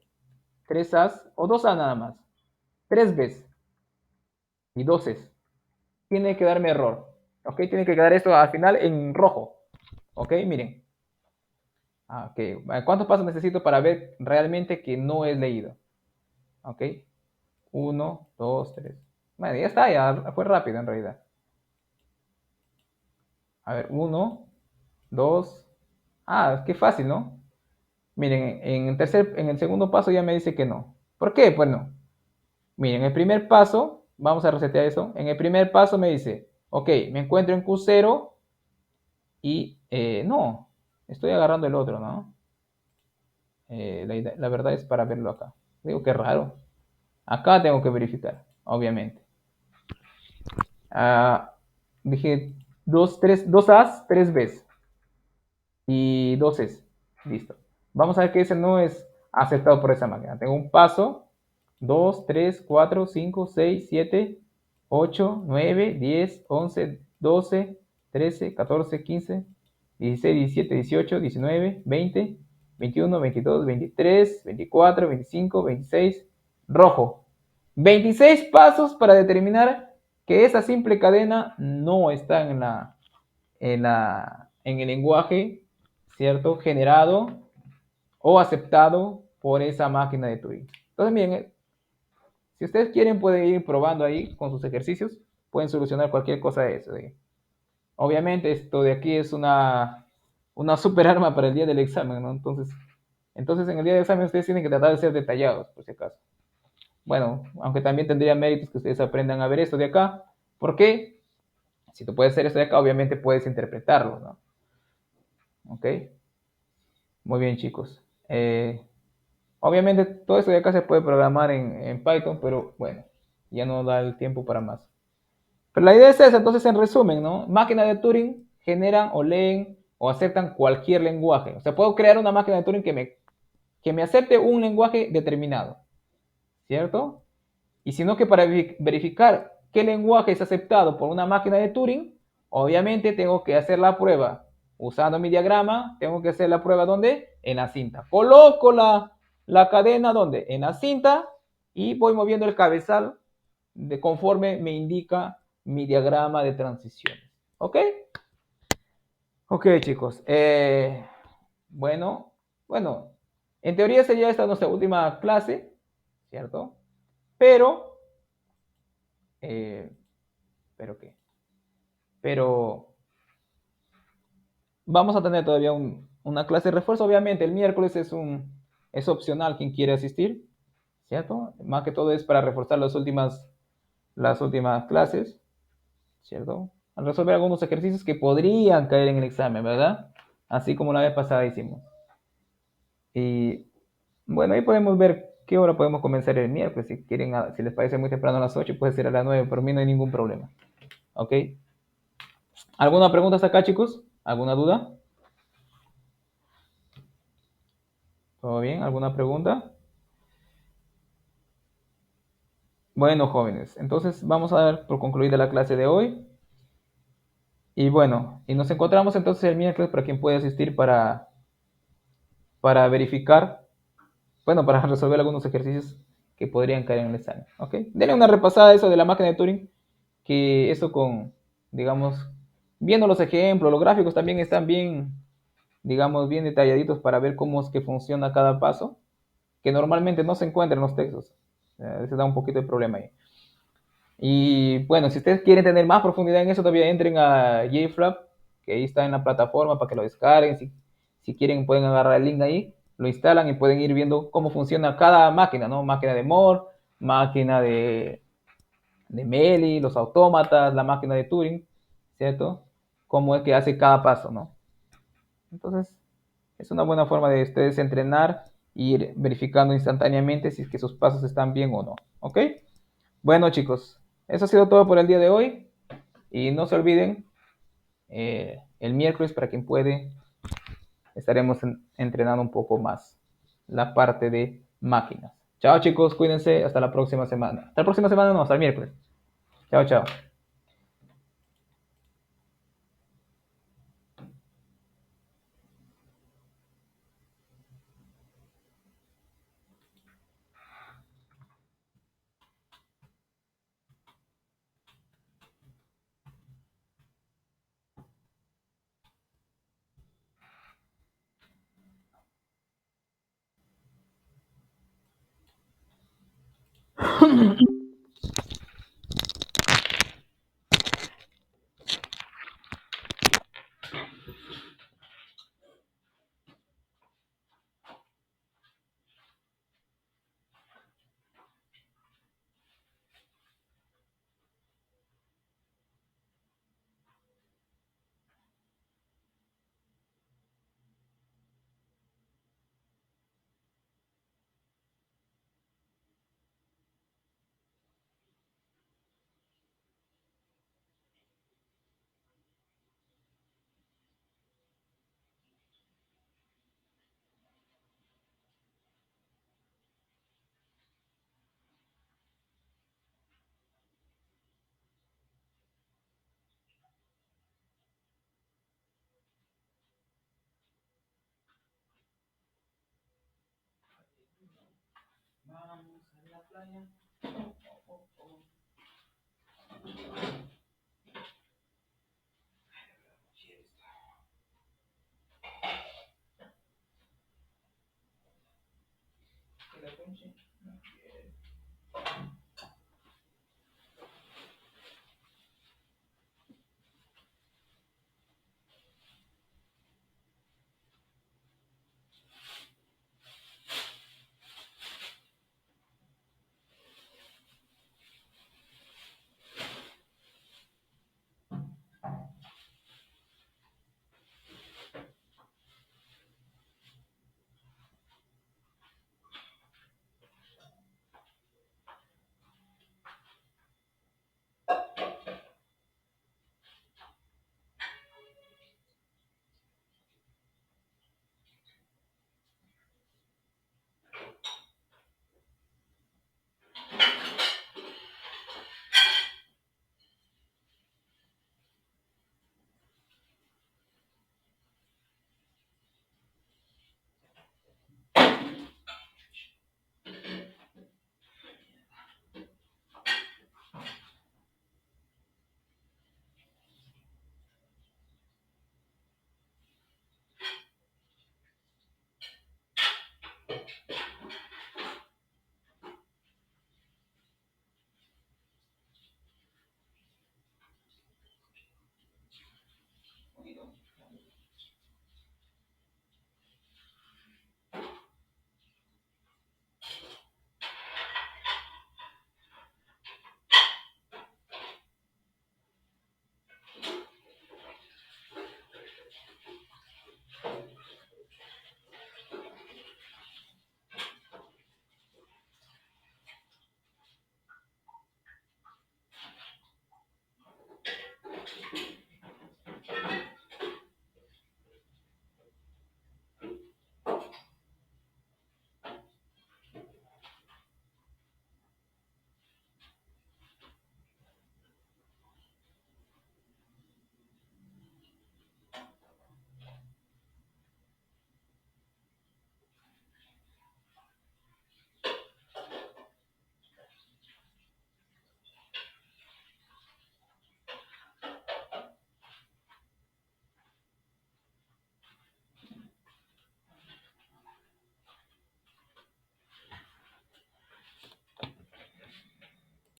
A's o 2 A nada más. 3 B's y 2 C's. Tiene que darme error. ¿Ok? Tiene que quedar esto al final en rojo. ¿Ok? Miren. Ok. ¿Cuántos pasos necesito para ver realmente que no es leído? ¿Ok? 1, 2, 3. Bueno, ya está, ya fue rápido en realidad. A ver, 1, 2. Qué fácil, ¿no? Miren, en el segundo paso ya me dice que no. ¿Por qué? Pues no. Miren, el primer paso, vamos a resetear eso. En el primer paso me dice, ok, me encuentro en Q0 y no, estoy agarrando el otro, ¿no? La verdad es para verlo acá. Digo, qué raro. Acá tengo que verificar, obviamente. Ah, dije 2 A's, 3 B's y 2 C's. Listo. Vamos a ver que ese no es aceptado por esa máquina. Tengo un paso, 2, 3, 4, 5, 6, 7, 8, 9, 10, 11, 12, 13, 14, 15, 16, 17, 18, 19, 20, 21, 22, 23, 24, 25, 26. Rojo. 26 pasos para determinar que esa simple cadena no está en el lenguaje, ¿cierto? Generado o aceptado por esa máquina de Turing. Entonces, miren, si ustedes quieren pueden ir probando ahí con sus ejercicios, pueden solucionar cualquier cosa de eso. Obviamente esto de aquí es una super arma para el día del examen, ¿no? Entonces, Entonces, en el día de examen ustedes tienen que tratar de ser detallados, por si acaso. Bueno, aunque también tendría méritos que ustedes aprendan a ver esto de acá. ¿Por qué? Si tú puedes hacer esto de acá, obviamente puedes interpretarlo, ¿no? ¿Ok? Muy bien, chicos. Obviamente todo esto de acá se puede programar en Python, pero bueno, ya no da el tiempo para más. Pero la idea es esa, entonces en resumen, ¿no? Máquinas de Turing generan o leen o aceptan cualquier lenguaje. O sea, puedo crear una máquina de Turing que me acepte un lenguaje determinado, ¿cierto? Y sino que para verificar qué lenguaje es aceptado por una máquina de Turing, obviamente tengo que hacer la prueba. Usando mi diagrama, tengo que hacer la prueba ¿dónde? En la cinta. Coloco la cadena ¿dónde? En la cinta y voy moviendo el cabezal de conforme me indica mi diagrama de transiciones. ¿Ok? Ok, chicos. Bueno, bueno, en teoría sería esta nuestra última clase, ¿cierto? Pero, eh, ¿pero qué? Pero vamos a tener todavía una clase de refuerzo. Obviamente, el miércoles es opcional quien quiere asistir, ¿cierto? Más que todo es para reforzar las últimas clases, ¿cierto? Al resolver algunos ejercicios que podrían caer en el examen, ¿verdad? Así como la vez pasada hicimos. Y bueno, ahí podemos ver qué hora podemos comenzar el miércoles. Si quieren, si les parece muy temprano a las 8, puede ser a las 9. Por mí no hay ningún problema. ¿Ok? ¿Alguna pregunta hasta acá, chicos? ¿Alguna duda? ¿Todo bien? ¿Alguna pregunta? Bueno, jóvenes, entonces vamos a dar por concluida la clase de hoy. Y bueno, y nos encontramos entonces el miércoles para quien puede asistir para verificar, bueno, para resolver algunos ejercicios que podrían caer en el examen. ¿Ok? Denle una repasada a eso de la máquina de Turing, que eso con, digamos, viendo los ejemplos, los gráficos también están bien, digamos, bien detalladitos para ver cómo es que funciona cada paso, que normalmente no se encuentra en los textos. A veces da un poquito de problema ahí. Y bueno, si ustedes quieren tener más profundidad en eso, todavía entren a JFrog, que ahí está en la plataforma para que lo descarguen. Si quieren, pueden agarrar el link ahí, lo instalan y pueden ir viendo cómo funciona cada máquina, ¿no? Máquina de Moore, máquina de Meli, los autómatas, la máquina de Turing, ¿cierto? Cómo es que hace cada paso, ¿no? Entonces, es una buena forma de ustedes entrenar e ir verificando instantáneamente si es que sus pasos están bien o no, ¿ok? Bueno, chicos, eso ha sido todo por el día de hoy. Y no se olviden, el miércoles, para quien puede, estaremos entrenando un poco más la parte de máquinas. Chao, chicos, cuídense. Hasta la próxima semana. Hasta la próxima semana, no, hasta el miércoles. Chao, chao. Vamos a la playa. Que la conche.